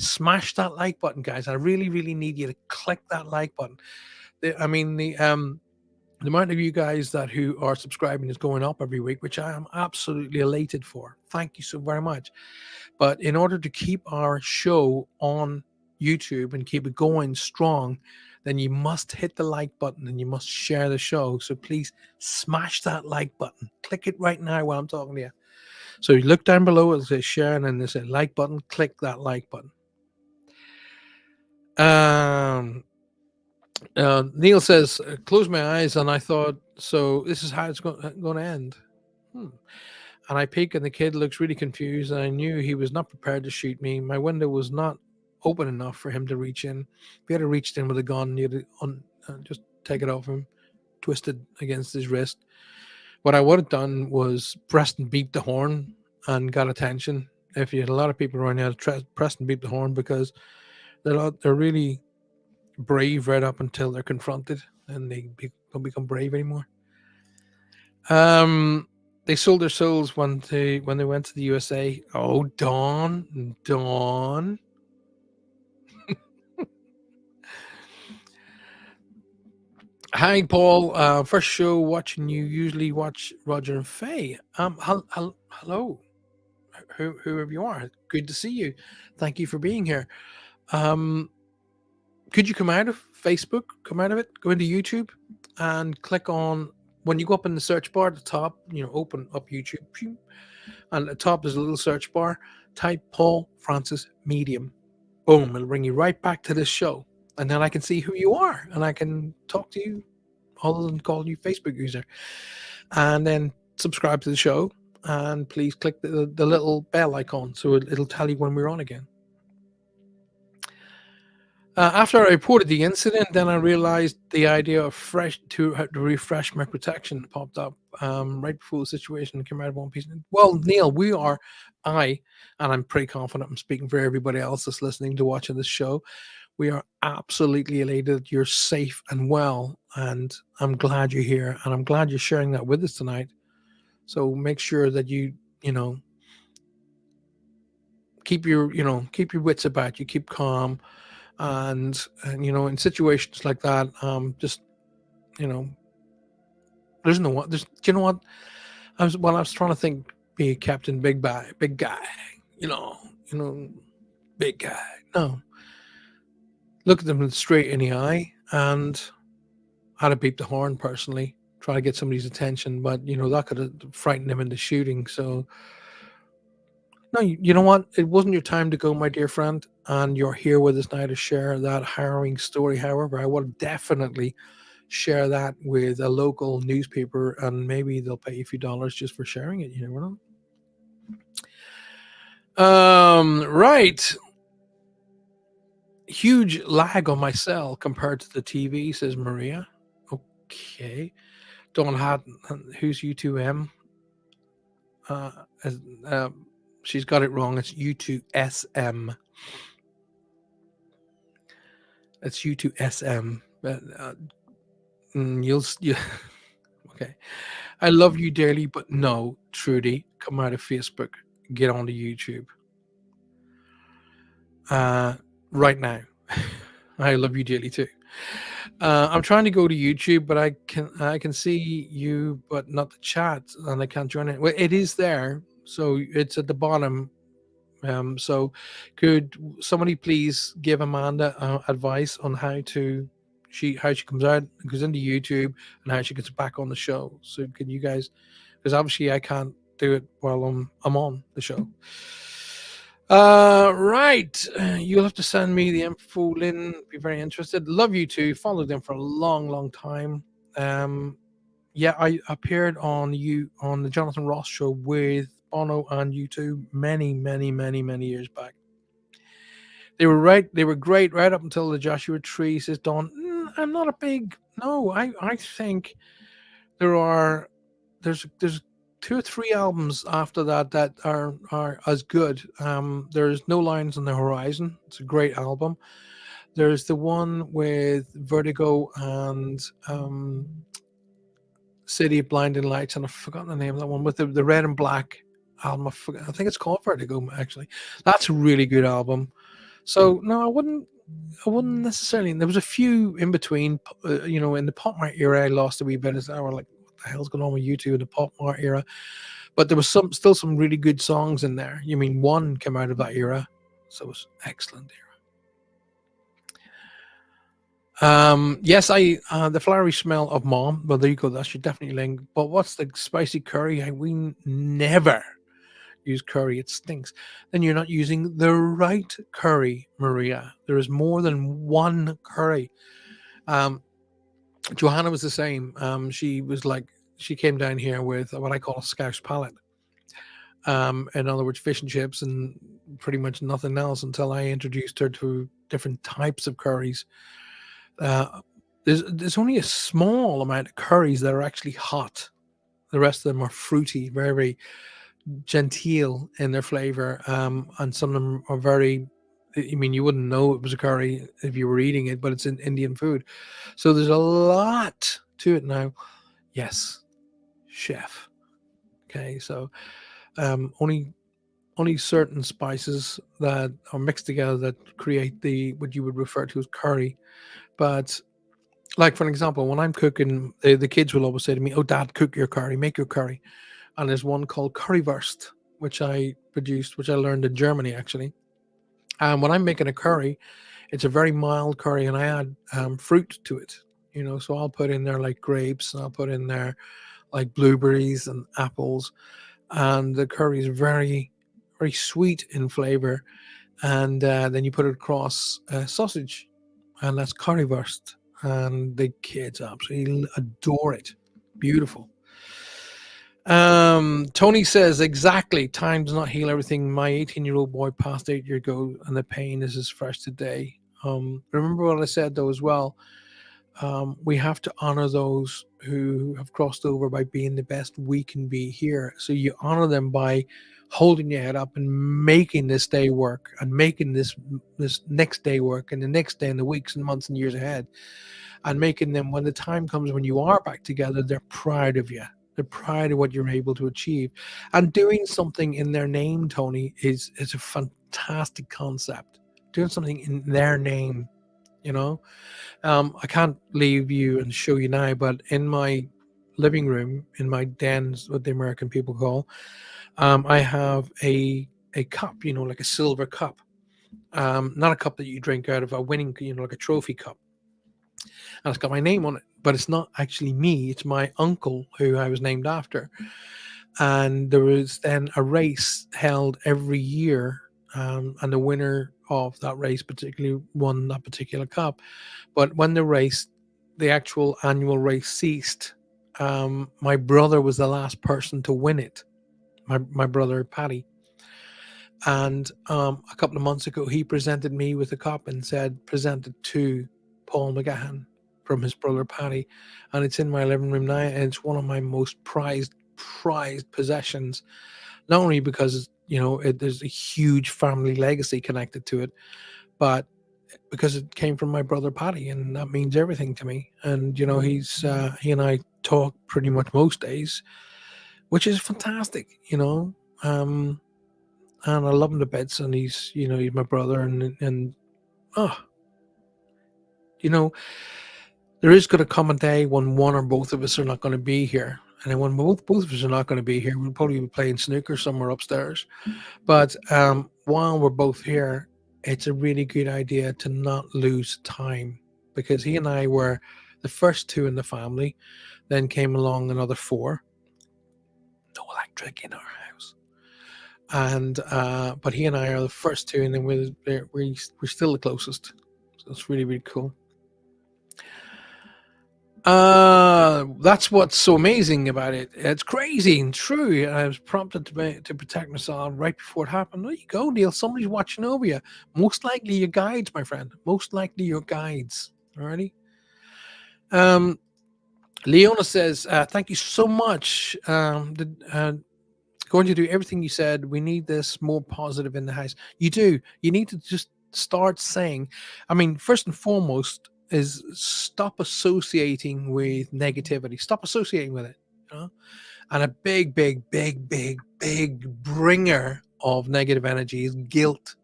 Smash that like button, guys. I really need you to click that like button. The amount of you guys who are subscribing is going up every week, which I am absolutely elated for. Thank you so very much. But in order to keep our show on YouTube and keep it going strong, then you must hit the like button and you must share the show. So please smash that like button. Click it right now while I'm talking to you. So you look down below, it says share, and then there's a like button. Click that like button. Neil says, close my eyes and I thought, so this is how it's going to end. And I peek, and the kid looks really confused. And I knew he was not prepared to shoot me. My window was not open enough for him to reach in. If he had reached in with a gun, he'd just take it off him, twisted against his wrist. What I would have done was pressed and beeped the horn and got attention. If you had a lot of people around here, press and beep the horn, because they're really brave right up until they're confronted, and don't become brave anymore. Um, they sold their souls when they went to the USA. Oh, Dawn. Hi, Paul. First show watching you. Usually watch Roger and Faye. Hello, whoever you are. Good to see you. Thank you for being here. Um, could you come out of Facebook? Come out of it. Go into YouTube and click on, when you go up in the search bar at the top. Open up YouTube, and at the top there's a little search bar. Type Paul Francis Medium. Boom! It'll bring you right back to this show, and then I can see who you are, and I can talk to you, other than calling you Facebook user. And then subscribe to the show, and please click the little bell icon, so it'll tell you when we're on again. After I reported the incident, then I realized the idea of to refresh my protection popped up right before the situation came out of one piece. Well, Neil, and I'm pretty confident I'm speaking for everybody else that's listening to watching this show. We are absolutely elated that you're safe and well, and I'm glad you're here, and I'm glad you're sharing that with us tonight. So make sure that you keep your wits about you, keep calm, and in situations like that, just there's no one. There's you know what I was trying to think, be a Captain big guy, you know, big guy. No, look at them straight in the eye, and how to beep the horn personally, try to get somebody's attention, but that could have frightened him into shooting. So no, you know what? It wasn't your time to go, my dear friend, and you're here with us now to share that harrowing story. However, I would definitely share that with a local newspaper, and maybe they'll pay you a few dollars just for sharing it. You never know. Right. Huge lag on my cell compared to the TV, says Maria. Okay. Dawn Hatton, who's U2M? As, she's got it wrong. It's U2SM. It's U2SM. But you okay. I love you dearly, but no, Trudy, come out of Facebook, get onto YouTube. Right now. I love you dearly too. I'm trying to go to YouTube, but I can see you, but not the chat, and I can't join it. Well, it is there, so it's at the bottom. So could somebody please give Amanda advice on how she comes out, goes into YouTube, and how she gets back on the show? So can you guys, because obviously I can't do it while I'm on the show. Right. You'll have to send me the info, Lynn. Be very interested. Love you too. Followed them for a long, long time. Yeah, I appeared on the Jonathan Ross show with Bono and U2 many, many, many, many years back. They were great right up until the Joshua Tree, says Don. I'm not a big no. I think there's 2 or 3 albums after that are as good. There's No Lines on the Horizon. It's a great album. There's the one with Vertigo and City of Blinding Lights, and I've forgotten the name of that one with the red and black album. I think it's called Vertigo, actually. That's a really good album. So no, I wouldn't necessarily. There was a few in between. In the pop art era, I lost a wee bit. As I were like, what the hell's going on with U2 in the pop art era? But there was still some really good songs in there. You mean One came out of that era, so it was excellent era. Yes, the flowery smell of mom. Well, there you go. That should definitely link. But what's the spicy curry? We never use curry. It stinks. Then you're not using the right curry, Maria. There is more than one curry. Johanna was the same. She came down here with what I call a Scouse palate. In other words, fish and chips and pretty much nothing else until I introduced her to different types of curries. Uh, there's only a small amount of curries that are actually hot. The rest of them are fruity, very, very genteel in their flavor, and some of them are very. I mean, you wouldn't know it was a curry if you were eating it, but it's an Indian food, so there's a lot to it now. Yes, chef. Okay, so only certain spices that are mixed together that create the what you would refer to as curry. But like for an example, when I'm cooking, the kids will always say to me, "Oh, Dad, cook your curry, make your curry." And there's one called currywurst, which I produced, which I learned in Germany actually. And when I'm making a curry, it's a very mild curry, and I add fruit to it. So I'll put in there like grapes, and I'll put in there like blueberries and apples, and the curry is very, very sweet in flavor. And then you put it across sausage, and that's currywurst, and the kids absolutely adore it. Beautiful. Tony says exactly. Time does not heal everything. My 18-year-old boy passed 8 years ago, and the pain is as fresh today. Remember what I said though as well. We have to honor those who have crossed over by being the best we can be here. So you honor them by holding your head up and making this day work, and making this next day work, and the next day, and the weeks and months and years ahead, and making them, when the time comes when you are back together, they're proud of you. They're proud of what you're able to achieve. And doing something in their name, Tony, is a fantastic concept. Doing something in their name, you know. I can't leave you and show you now, but in my living room, in my den, is what the American people call, I have a cup, like a silver cup. Not a cup that you drink out of, a winning, like a trophy cup, and it's got my name on it. But it's not actually me; it's my uncle who I was named after. And there was then a race held every year, and the winner of that race particularly won that particular cup. But when the actual annual race ceased, my brother was the last person to win it. My brother Paddy, and a couple of months ago, he presented me with a cup and said, "Present it to Paul McGahan from his brother Paddy," and it's in my living room now, and it's one of my most prized possessions. Not only because there's a huge family legacy connected to it, but because it came from my brother Paddy, and that means everything to me. And he and I talk pretty much most days, which is fantastic. Um, and I love him to bits, and he's my brother, and oh, you know, there is going to come a day when one or both of us are not going to be here, and then when both of us are not going to be here, we'll probably be playing snooker somewhere upstairs. But while we're both here, it's a really good idea to not lose time, because he and I were the first two in the family. Then came along another four. No electric in our house. And but he and I are the first two, and then we're still the closest. So it's really, really cool. That's what's so amazing about it. It's crazy and true. I was prompted to protect myself right before it happened. There you go, Neil. Somebody's watching over you. Most likely your guides, my friend. Most likely your guides. Alrighty. Um, Leona says, "Thank you so much. Going to do everything you said. We need this more positive in the house. You do. You need to just start saying, I mean, first and foremost is stop associating with negativity. Stop associating with it. And a big, big, big, big, big bringer of negative energy is guilt.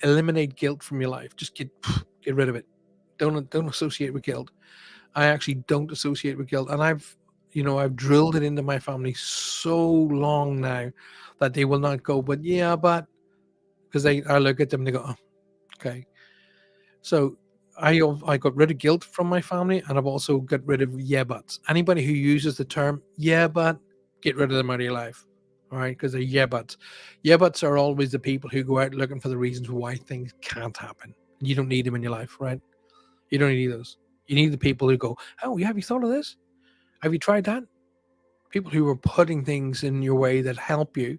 Eliminate guilt from your life. Just get rid of it. Don't associate with guilt. I actually don't associate with guilt, and I've drilled it into my family so long now that they will not go, but yeah, but because I look at them and they go, oh, okay. So I got rid of guilt from my family, and I've also got rid of yeah buts. Anybody who uses the term yeah but, get rid of them out of your life. All right, because they're yeah buts. Yeah buts are always the people who go out looking for the reasons why things can't happen. You don't need them in your life, right? You don't need those. You need the people who go, oh, yeah, have you thought of this? Have you tried that? People who are putting things in your way that help you,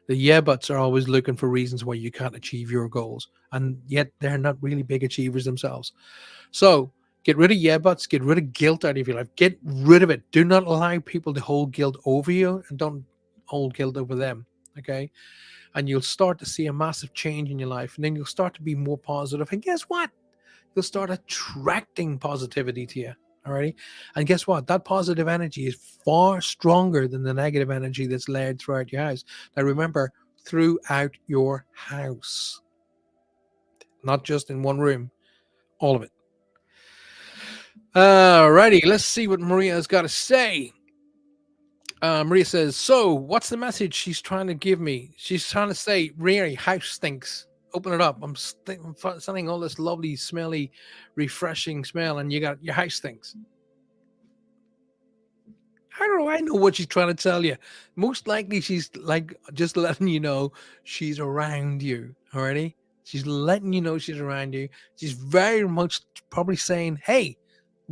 The yeah buts are always looking for reasons why you can't achieve your goals, and yet they're not really big achievers themselves. So get rid of yeah buts, get rid of guilt out of your life, get rid of it. Do not allow people to hold guilt over you, and don't hold guilt over them. Okay, and you'll start to see a massive change in your life, and then you'll start to be more positive. And guess what? You'll start attracting positivity to you. Alrighty. And guess what? That positive energy is far stronger than the negative energy that's laid throughout your house. Now remember, throughout your house, not just in one room, all of it. Alrighty, let's see what Maria has got to say. Maria says, "So, what's the message she's trying to give me? She's trying to say, Ray, house stinks. Open it up. I'm sending all this lovely, smelly, refreshing smell, and you got your house stinks." How do I know what she's trying to tell you? Most likely, she's like just letting you know she's around you. Already, she's letting you know she's around you. She's very much probably saying, "Hey,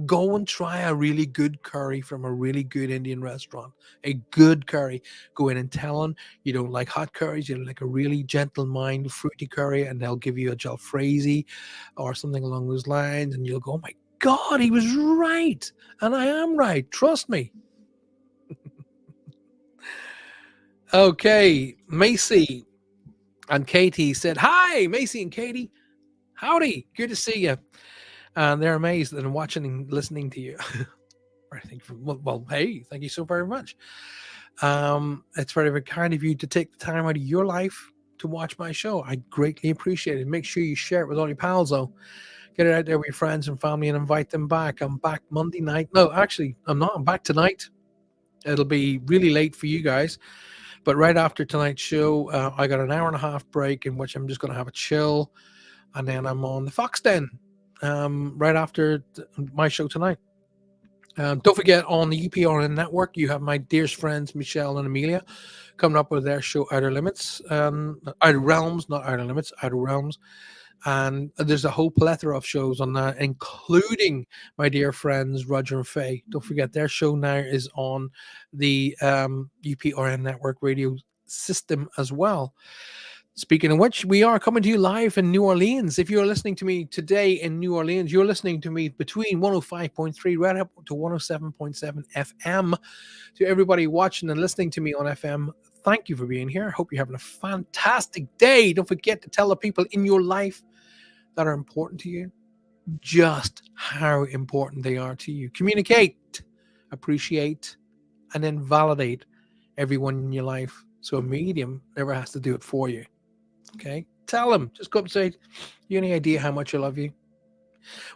go and try a really good curry from a really good Indian restaurant. A good curry. Go in and tell them you don't like hot curries, you like a really gentle mind, fruity curry, and they'll give you a jalfrezi or something along those lines. And you'll go, oh my God, he was right. And I am right. Trust me." Okay. Macy and Katie said, "Hi, Macy and Katie. Howdy. Good to see you." And they're amazed and watching and listening to you. I think, well, hey, thank you so very much. It's very, very kind of you to take the time out of your life to watch my show. I greatly appreciate it. Make sure you share it with all your pals, though. Get it out there with your friends and family and invite them back. I'm back Monday night. No, actually, I'm not. I'm back tonight. It'll be really late for you guys. But right after tonight's show, I got an hour and a half break in which I'm just going to have a chill. And then I'm on the Fox Den right after my show tonight. Don't forget, on the UPRN network, you have my dearest friends Michelle and Amelia coming up with their show Outer Limits, Outer Realms, not Outer Limits, Outer Realms. And there's a whole plethora of shows on that, including my dear friends Roger and Faye. Don't forget, their show now is on the UPRN network radio system as well. Speaking of which, we are coming to you live in New Orleans. If you're listening to me today in New Orleans, you're listening to me between 105.3 right up to 107.7 FM. To everybody watching and listening to me on FM, thank you for being here. Hope you're having a fantastic day. Don't forget to tell the people in your life that are important to you just how important they are to you. Communicate, appreciate, and then validate everyone in your life so a medium never has to do it for you. Okay, tell them. Just go up and say, "You any idea how much I love you?"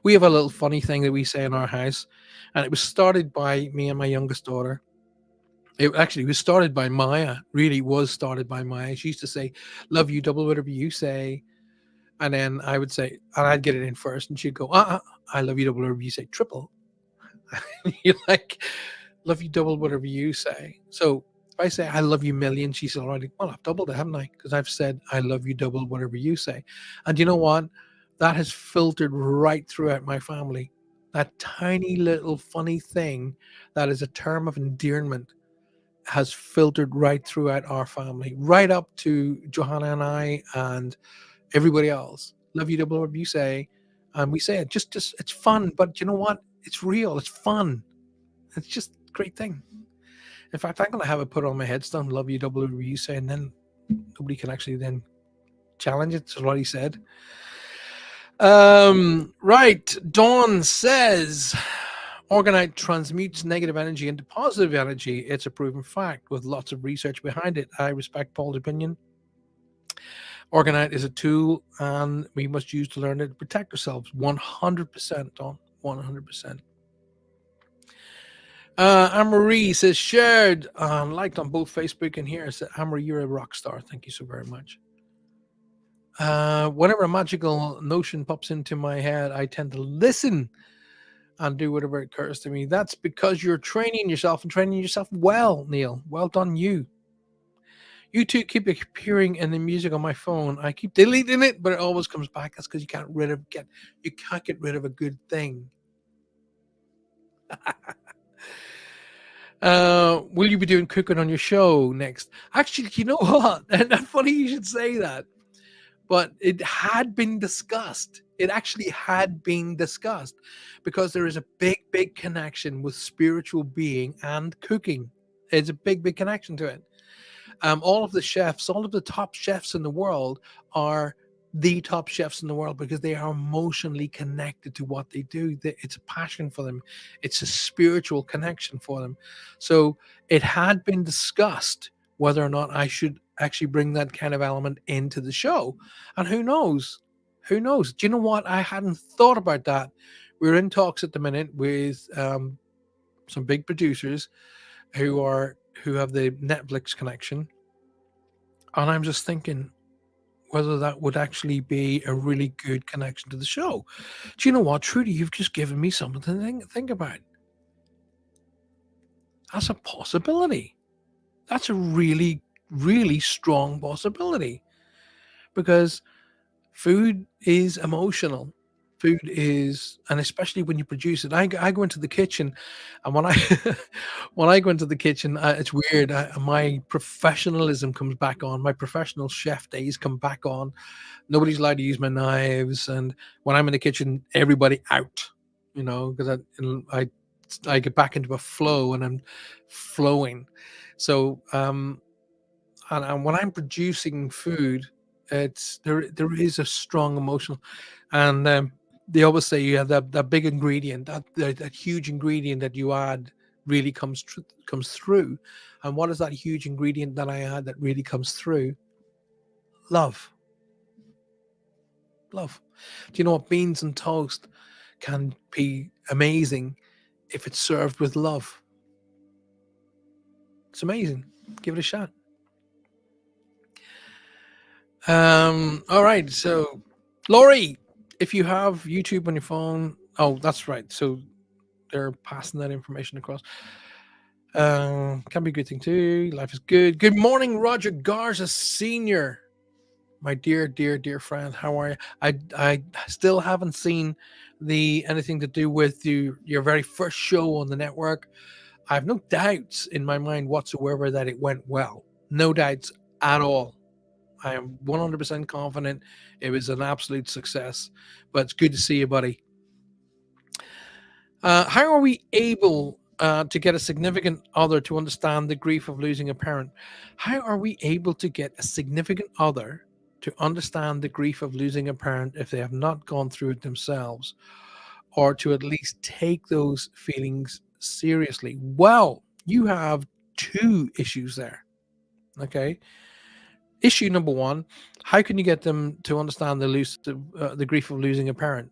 We have a little funny thing that we say in our house, and it was started by me and my youngest daughter. It actually was started by Maya. Really was started by Maya. She used to say, "Love you, double whatever you say," and then I would say, and I'd get it in first, and she'd go, "I love you, double whatever you say, triple." You're like, "Love you, double whatever you say." So if I say I love you million, she's already, well, I've doubled it, haven't I? Because I've said I love you double whatever you say. And you know what? That has filtered right throughout my family. That tiny little funny thing that is a term of endearment has filtered right throughout our family, right up to Johanna and I and everybody else. Love you double whatever you say. And we say it just it's fun, but you know what? It's real, it's fun. It's just a great thing. In fact, I'm gonna have it put on my headstone, "Love you, whatever you say," and then nobody can actually then challenge it. Is what he said. Right. Dawn says, "Orgonite transmutes negative energy into positive energy. It's a proven fact with lots of research behind it. I respect Paul's opinion. Orgonite is a tool, and we must use to learn it to protect ourselves." 100%, Dawn. 100%. Anne-Marie says, "Shared, liked on both Facebook and here." Said, "Anne-Marie, you're a rock star. Thank you so very much." Whenever a magical notion pops into my head, I tend to listen and do whatever occurs to me. That's because you're training yourself and training yourself well, Neil. Well done, you. You two keep appearing in the music on my phone. I keep deleting it, but it always comes back. That's because you can't get rid of a good thing. Will you be doing cooking on your show next? Actually, you know what? And funny you should say that, but it had been discussed. It actually had been discussed because there is a big, big connection with spiritual being and cooking. It's a big, big connection to it. All of the chefs, all of the top chefs in the world are the top chefs in the world because they are emotionally connected to what they do. It's a passion for them, it's a spiritual connection for them. So it had been discussed whether or not I should actually bring that kind of element into the show. And who knows? Who knows? Do you know what? I hadn't thought about that. We're in talks at the minute with some big producers who have the Netflix connection, and I'm just thinking whether that would actually be a really good connection to the show. Do you know what, Trudy? You've just given me something to think about. That's a possibility. That's a really, really strong possibility because food is emotional. Food is, and especially when you produce it. I go into the kitchen, and when I when I go into the kitchen, it's weird. My professionalism comes back on. My professional chef days come back on. Nobody's allowed to use my knives, and when I'm in the kitchen, everybody out. Because I get back into a flow, and I'm flowing. So and when I'm producing food, there is a strong emotional, and they always say you have that big ingredient, that huge ingredient that you add really comes through. And what is that huge ingredient that I add that really comes through? Love. Love. Do you know what? Beans and toast can be amazing if it's served with love. It's amazing. Give it a shot. All right. So, Laurie, if you have YouTube on your phone, oh, that's right. So they're passing that information across. Can be a good thing too. Life is good. Good morning, Roger Garza Senior. My dear, dear, dear friend, how are you? I still haven't seen the anything to do with your very first show on the network. I have no doubts in my mind whatsoever that it went well. No doubts at all. I am 100% confident it was an absolute success. But it's good to see you, buddy. How are we able to get a significant other to understand the grief of losing a parent? How are we able to get a significant other to understand the grief of losing a parent if they have not gone through it themselves, or to at least take those feelings seriously? Well, you have two issues there. Okay. Issue number one: how can you get them to understand the grief of losing a parent?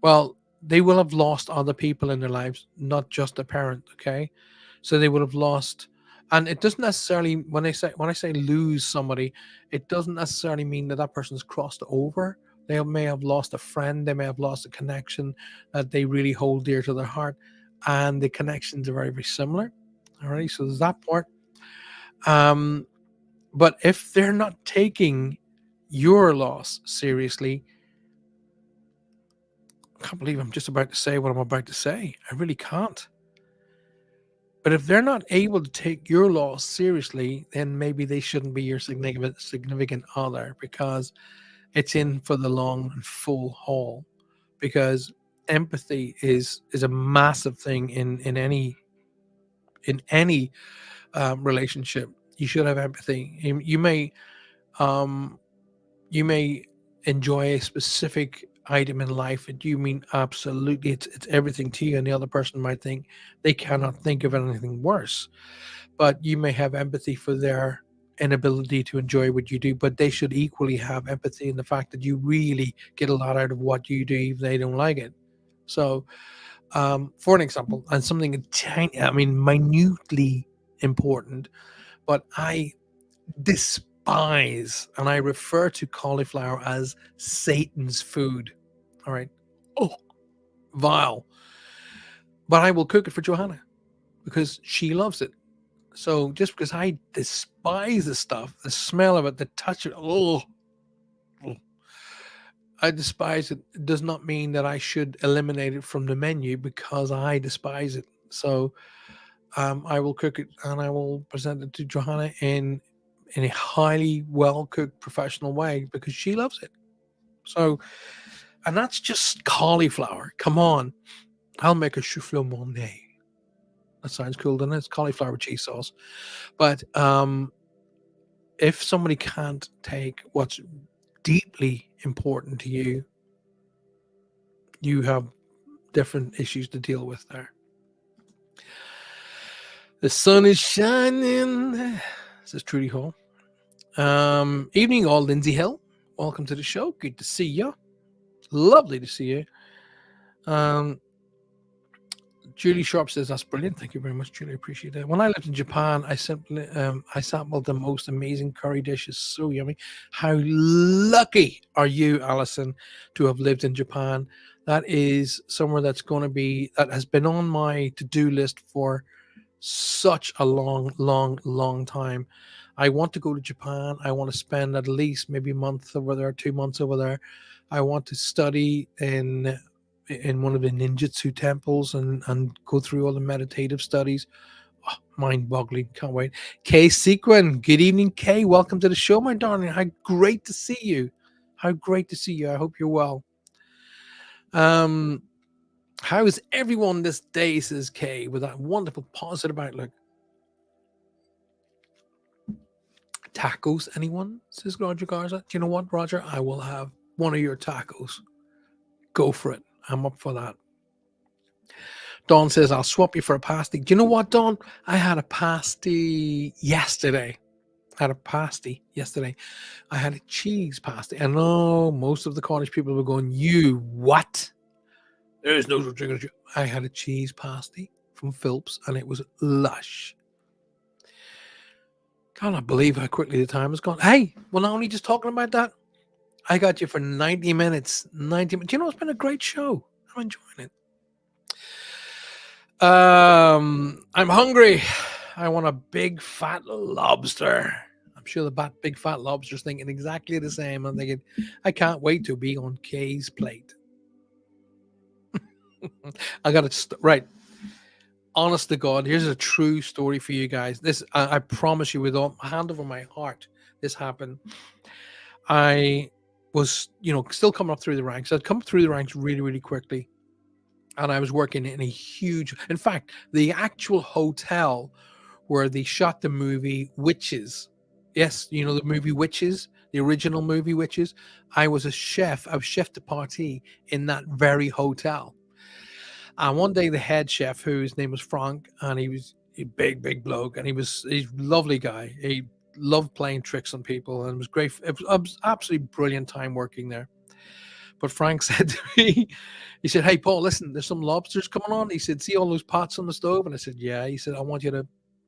Well, they will have lost other people in their lives, not just a parent. Okay, so they would have lost, and it doesn't necessarily when I say lose somebody, it doesn't necessarily mean that that person's crossed over. They may have lost a friend, they may have lost a connection that they really hold dear to their heart, and the connections are very, very similar. All right, so there's that part. Um, but if they're not taking your loss seriously, I can't believe I'm just about to say what I'm about to say. I really can't. But if they're not able to take your loss seriously, then maybe they shouldn't be your significant other, because it's in for the long and full haul. Because empathy is a massive thing in any relationship. You should have empathy. Um, you may enjoy a specific item in life and you mean absolutely it's everything to you, and the other person might think they cannot think of anything worse, but you may have empathy for their inability to enjoy what you do, but they should equally have empathy in the fact that you really get a lot out of what you do even if they don't like it. So for an example, and something tiny, I mean minutely important, but I despise, and I refer to cauliflower as Satan's food. All right. Oh, vile. But I will cook it for Johanna because she loves it. So just because I despise the stuff, the smell of it, the touch of it, I despise it, it does not mean that I should eliminate it from the menu because I despise it. So I will cook it and I will present it to Johanna in a highly well cooked professional way because she loves it. So, and that's just cauliflower. Come on, I'll make a choufleur Monet. That sounds cool, doesn't it? It's cauliflower cheese sauce. But if somebody can't take what's deeply important to you, you have different issues to deal with there. The sun is shining, says Trudy Hall. Evening all, Lindsay Hill. Welcome to the show. Good to see you. Lovely to see you. Julie Sharp says that's brilliant. Thank you very much, Julie. Appreciate that. When I lived in Japan, I sampled the most amazing curry dishes. So yummy. How lucky are you, Alison, to have lived in Japan? That is somewhere that has been on my to-do list for such a long time. I want to go to Japan. I want to spend at least maybe a month over there, 2 months over there. I want to study in one of the ninjutsu temples and go through all the meditative studies. Oh, mind-boggling. Can't wait. Kay Sequin. Good evening, Kay. Welcome to the show, my darling. How great to see you. How great to see you. I hope you're well. How is everyone this day, says Kay, with that wonderful positive outlook. Tacos, anyone? Says Roger Garza. Do you know what, Roger? I will have one of your tacos. Go for it. I'm up for that. Dawn says, I'll swap you for a pasty. Do you know what, Dawn? I had a pasty yesterday. I had a cheese pasty. I know most of the college people were going, you what? There's no such thing. I had a cheese pasty from Philps, and it was lush. Cannot believe how quickly the time has gone. Hey, we're not only just talking about that. I got you for 90 minutes. 90 minutes. You know, it's been a great show. I'm enjoying it. I'm hungry. I want a big fat lobster. I'm sure the big fat lobster's thinking exactly the same. I'm thinking, I can't wait to be on Kay's plate. I got it right. Honest to God, here's a true story for you guys. This, I promise you, with all my hand over my heart, this happened. I was, still coming up through the ranks. I'd come through the ranks really, really quickly. And I was working in in fact, the actual hotel where they shot the movie Witches. Yes, the movie Witches, the original movie Witches. I was chef de partie in that very hotel. And one day the head chef, whose name was Frank, and he was a big bloke, and he's a lovely guy. He loved playing tricks on people, and it was great. It was absolutely brilliant time working there. But Frank said to me, he said, hey, Paul, listen, there's some lobsters coming on. He said, see all those pots on the stove? And I said, yeah. He said, I want you to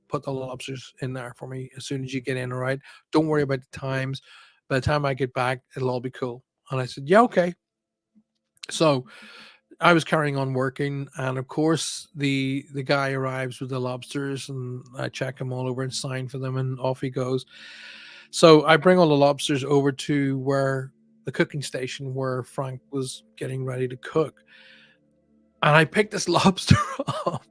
put the lobsters in there for me as soon as you get in, all right? Don't worry about the times. By the time I get back, it'll all be cool. And I said, yeah, okay. So I was carrying on working, and of course the guy arrives with the lobsters, and I check them all over and sign for them, and off he goes. So I bring all the lobsters over to where the cooking station where Frank was getting ready to cook, and I picked this lobster up.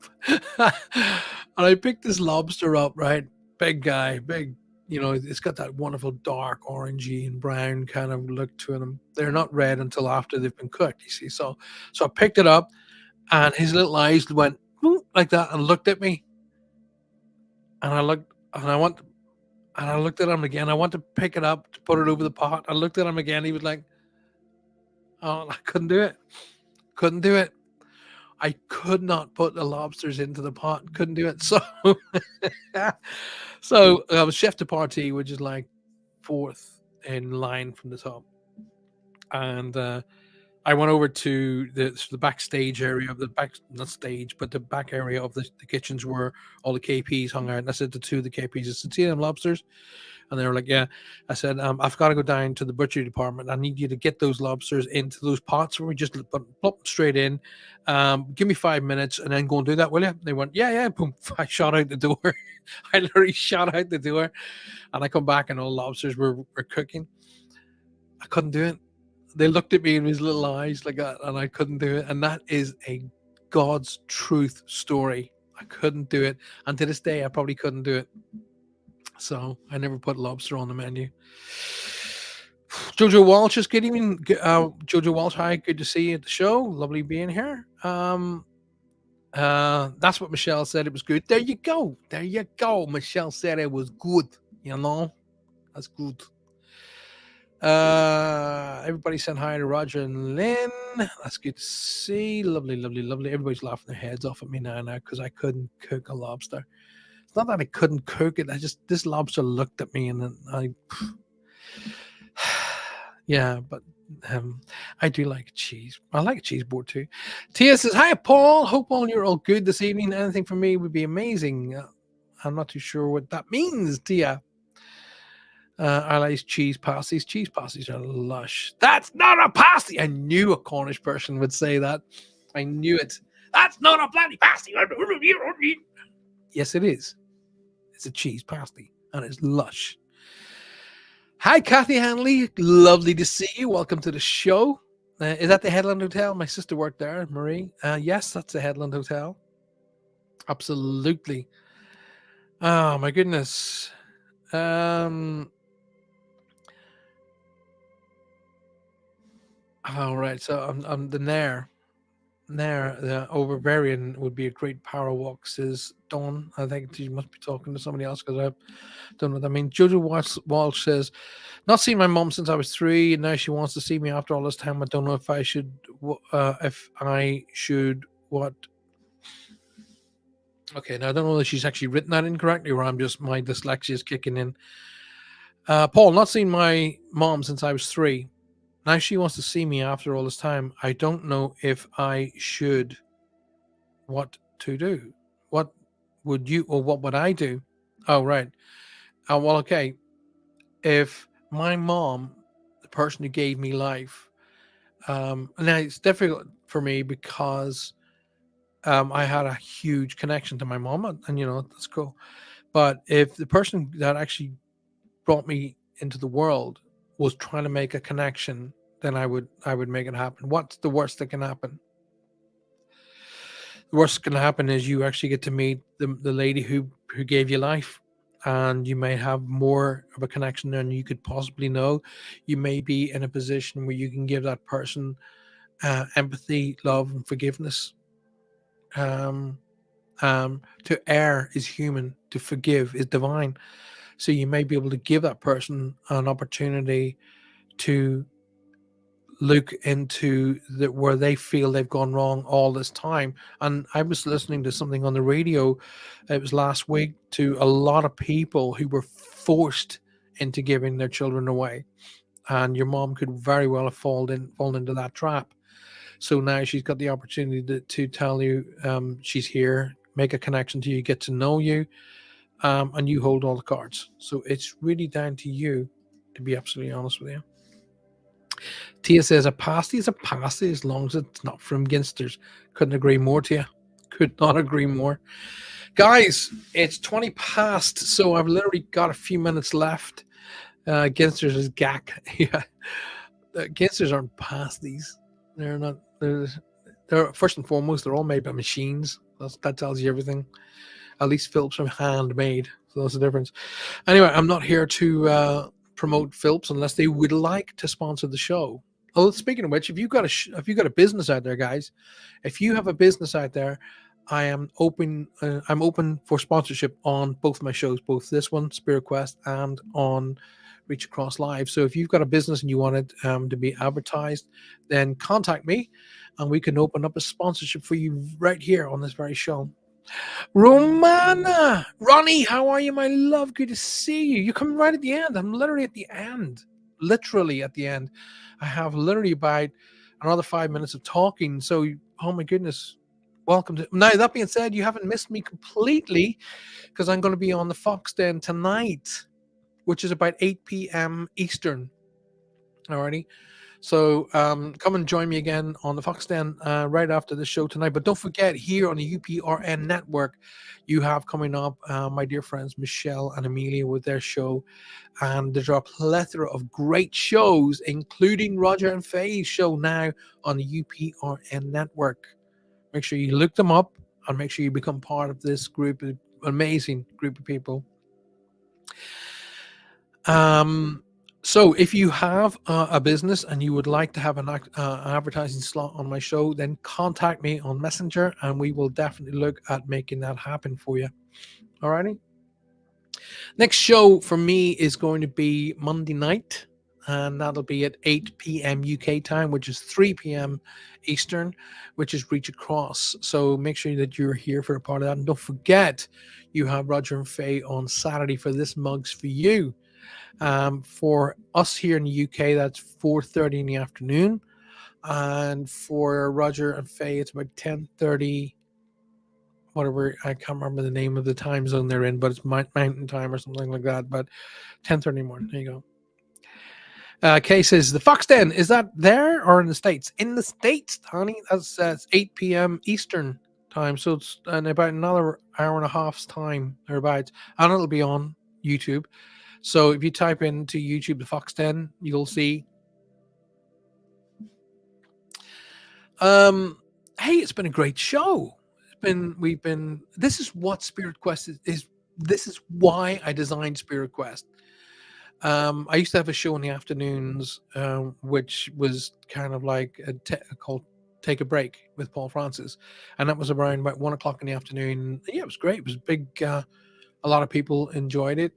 Right? Big guy, big. It's got that wonderful dark orangey and brown kind of look to them. They're not red until after they've been cooked, you see. So I picked it up, and his little eyes went like that and looked at me. And I looked at him again. I want to pick it up to put it over the pot. I looked at him again. He was like, oh, I couldn't do it. I could not put the lobsters into the pot. Couldn't do it. So, I was chef de partie, which is like fourth in line from the top. And I went over to the backstage area of the not stage, but the back area of the kitchens where all the KPs hung out. And I said to two of the KPs, I said, see them lobsters? And they were like, yeah. I said, I've got to go down to the butchery department. I need you to get those lobsters into those pots where we just plop straight in. Give me 5 minutes and then go and do that, will you? They went, yeah. Boom. I shot out the door. I literally shot out the door. And I come back and all lobsters were cooking. I couldn't do it. They looked at me in his little eyes like that, and I couldn't do it. And that is a God's truth story. I couldn't do it. And to this day, I probably couldn't do it. So I never put lobster on the menu. Jojo Walsh, just good evening. Jojo Walsh, hi, good to see you at the show. Lovely being here. That's what Michelle said. It was good. There you go. There you go. Michelle said it was good. You know, that's good. Everybody sent hi to Roger and Lynn. That's good to see. Lovely, lovely, lovely. Everybody's laughing their heads off at me now because I couldn't cook a lobster. It's not that I couldn't cook it. This lobster looked at me and then yeah, but I do like cheese. I like a cheese board too. Tia says, hi, Paul. Hope all you're all good this evening. Anything from me would be amazing. I'm not too sure what that means, Tia. I like cheese pasties. Cheese pasties are lush. That's not a pasty. I knew a Cornish person would say that. I knew it. That's not a bloody pasty. Yes, it is. It's a cheese pasty, and it's lush. Hi, Kathy Hanley. Lovely to see you. Welcome to the show. Is that the Headland Hotel? My sister worked there, Marie. Yes, that's the Headland Hotel. Absolutely. Oh, my goodness. All right. So I'm the Nair. The Overvarian would be a great power walk, says Dawn. I think you must be talking to somebody else because I don't know what I mean. Jojo Walsh says, not seen my mom since I was 3, and now she wants to see me after all this time. I don't know if I should, what. Okay, now I don't know if she's actually written that incorrectly or I'm just, my dyslexia is kicking in. Paul, not seen my mom since I was 3. Now she wants to see me after all this time. I don't know if I should, what to do. What would you, or what would I do? Oh, right. Well, okay. If my mom, the person who gave me life, now it's difficult for me because I had a huge connection to my mom, and that's cool. But if the person that actually brought me into the world was trying to make a connection, then I would make it happen. What's the worst that can happen? The worst that can happen is you actually get to meet the lady who gave you life, and you may have more of a connection than you could possibly know. You may be in a position where you can give that person empathy, love, and forgiveness. To err is human, to forgive is divine. So you may be able to give that person an opportunity to look into where they feel they've gone wrong all this time. And I was listening to something on the radio, it was last week, to a lot of people who were forced into giving their children away, and your mom could very well have fallen into that trap. So now she's got the opportunity to tell you she's here, make a connection to you, get to know you, and you hold all the cards. So it's really down to you, to be absolutely honest with you. Tia says a pasty is a pasty as long as it's not from Ginsters. Couldn't agree more, Tia. Could not agree more. Guys, it's 20 past, so I've literally got a few minutes left. Ginsters is gack. Yeah. Ginsters aren't pasties. They're not. They're first and foremost, they're all made by machines. That tells you everything. At least Phillips are handmade, so that's the difference. Anyway, I'm not here to promote Phillips unless they would like to sponsor the show. Oh, speaking of which, if you've got a business out there, guys, if you have a business out there, I am open. I'm open for sponsorship on both my shows, both this one, Spirit Quest, and on Reach Across Live. So if you've got a business and you want it to be advertised, then contact me, and we can open up a sponsorship for you right here on this very show. Romana, Ronnie, how are you, my love? Good to see you. You come right at the end. I'm literally at the end. Literally at the end. I have literally about another 5 minutes of talking. So, oh my goodness. Welcome to. Now, that being said, you haven't missed me completely because I'm going to be on the Fox Den tonight, which is about 8 p.m. Eastern. Alrighty. So come and join me again on the Fox Den right after the show tonight. But don't forget, here on the UPRN network, you have coming up my dear friends Michelle and Amelia with their show. And there's a plethora of great shows, including Roger and Faye's show now on the UPRN network. Make sure you look them up and make sure you become part of this group, amazing group of people. Um, so if you have a business and you would like to have an advertising slot on my show, then contact me on Messenger, and we will definitely look at making that happen for you. Alrighty. Next show for me is going to be Monday night, and that'll be at 8 p.m. UK time, which is 3 p.m. Eastern, which is Reach Across. So make sure that you're here for a part of that. And don't forget, you have Roger and Faye on Saturday for This Mug's for You. For us here in the UK, that's 4:30 in the afternoon. And for Roger and Faye, it's about 10:30, whatever. I can't remember the name of the time zone they're in, but it's mountain time or something like that. But 10:30 morning. There you go. Kay says the Fox Den, is that there or in the States? In the States, honey. That's 8 p.m. Eastern time, so it's in about another hour and a half's time thereabouts, and it'll be on YouTube. So if you type into YouTube the Fox Den, you'll see. Hey, it's been a great show. This is what Spirit Quest is. This is why I designed Spirit Quest. I used to have a show in the afternoons, which was kind of like called Take a Break with Paul Francis, and that was around about 1 o'clock in the afternoon. Yeah, it was great. It was big. A lot of people enjoyed it.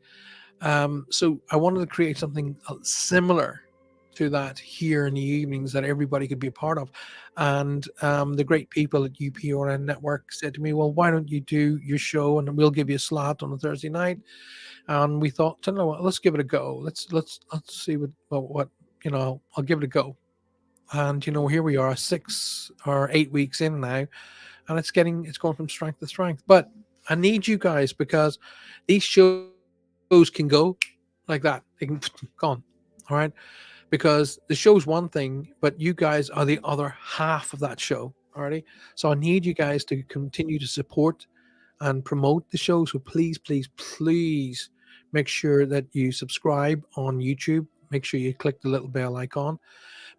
So I wanted to create something similar to that here in the evenings that everybody could be a part of. And the great people at UPRN Network said to me, "Well, why don't you do your show and we'll give you a slot on a Thursday night?" And we thought, you know what, let's give it a go. Let's see what I'll give it a go. And here we are, 6 or 8 weeks in now, and it's going from strength to strength. But I need you guys, because these shows can go like that. They can gone. All right. Because the show's one thing, but you guys are the other half of that show. Alrighty. So I need you guys to continue to support and promote the show. So please, please, please make sure that you subscribe on YouTube. Make sure you click the little bell icon.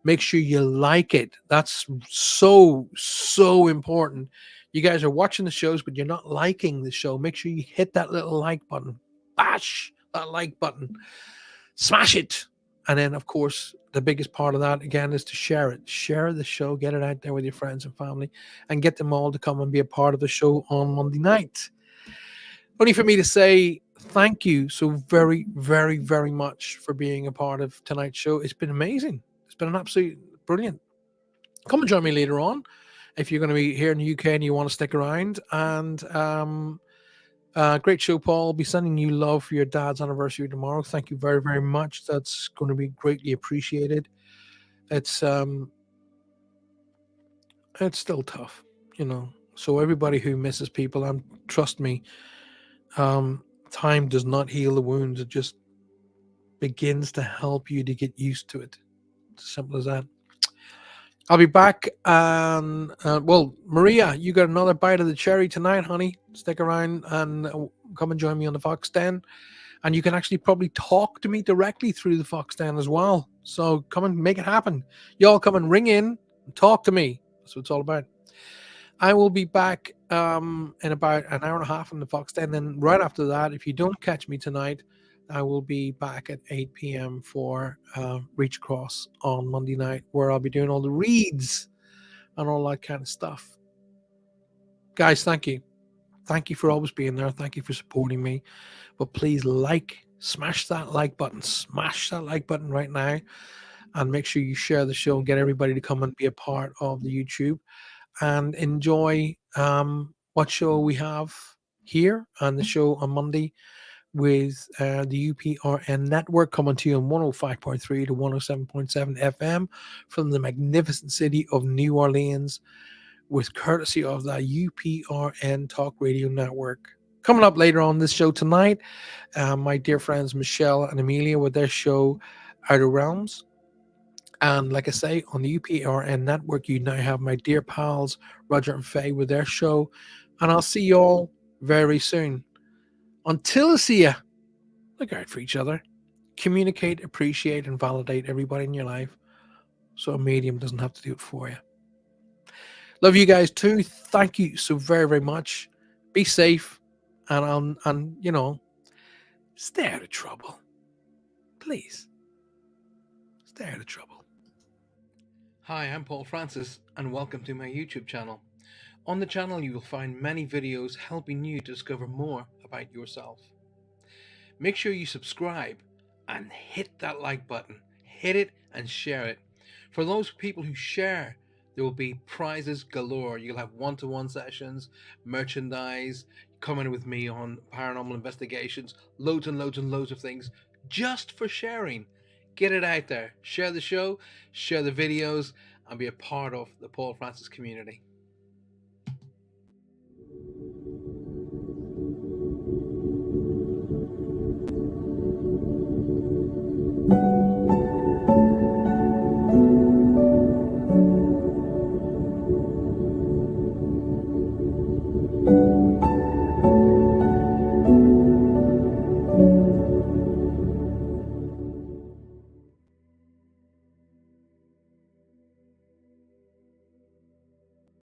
Make sure you like it. That's so, so important. You guys are watching the shows, but you're not liking the show. Make sure you hit that little like button. Bash that like button. Smash it. And then, of course, the biggest part of that, again, is to share it. Share the show. Get it out there with your friends and family, and get them all to come and be a part of the show on Monday night. Only for me to say thank you so very, very, very much for being a part of tonight's show. It's been amazing. It's been an absolute brilliant. Come and join me later on if you're going to be here in the UK and you want to stick around. And great show, Paul. I'll be sending you love for your dad's anniversary tomorrow. Thank you very, very much. That's going to be greatly appreciated. It's still tough, So everybody who misses people, trust me, time does not heal the wounds. It just begins to help you to get used to it. It's as simple as that. I'll be back. Well, Maria, you got another bite of the cherry tonight, honey. Stick around and come and join me on the Fox Den. And you can actually probably talk to me directly through the Fox Den as well. So come and make it happen. Y'all come and ring in and talk to me. That's what it's all about. I will be back in about an hour and a half on the Fox Den. Then right after that, if you don't catch me tonight, I will be back at 8 p.m. for Reach Across on Monday night, where I'll be doing all the reads and all that kind of stuff. Guys, thank you. Thank you for always being there. Thank you for supporting me. But please smash that like button. Smash that like button right now. And make sure you share the show and get everybody to come and be a part of the YouTube and enjoy what show we have here and the show on Monday with the UPRN network, coming to you on 105.3 to 107.7 FM from the magnificent city of New Orleans, with courtesy of the UPRN Talk Radio Network. Coming up later on this show tonight, my dear friends Michelle and Amelia with their show Outer Realms. And like I say, on the UPRN network, you now have my dear pals Roger and Faye with their show. And I'll see you all very soon. Until I see you, look out for each other. Communicate, appreciate, and validate everybody in your life, so a medium doesn't have to do it for you. Love you guys too. Thank you so very, very much. Be safe, and stay out of trouble. Please, stay out of trouble. Hi, I'm Paul Francis, and welcome to my YouTube channel. On the channel, you will find many videos helping you to discover more about yourself. Make sure you subscribe and hit that like button. Hit it and share it. For those people who share, there will be prizes galore. You'll have one-to-one sessions, merchandise, coming with me on paranormal investigations, loads and loads and loads of things just for sharing. Get it out there. Share the show, share the videos, and be a part of the Paul Francis community.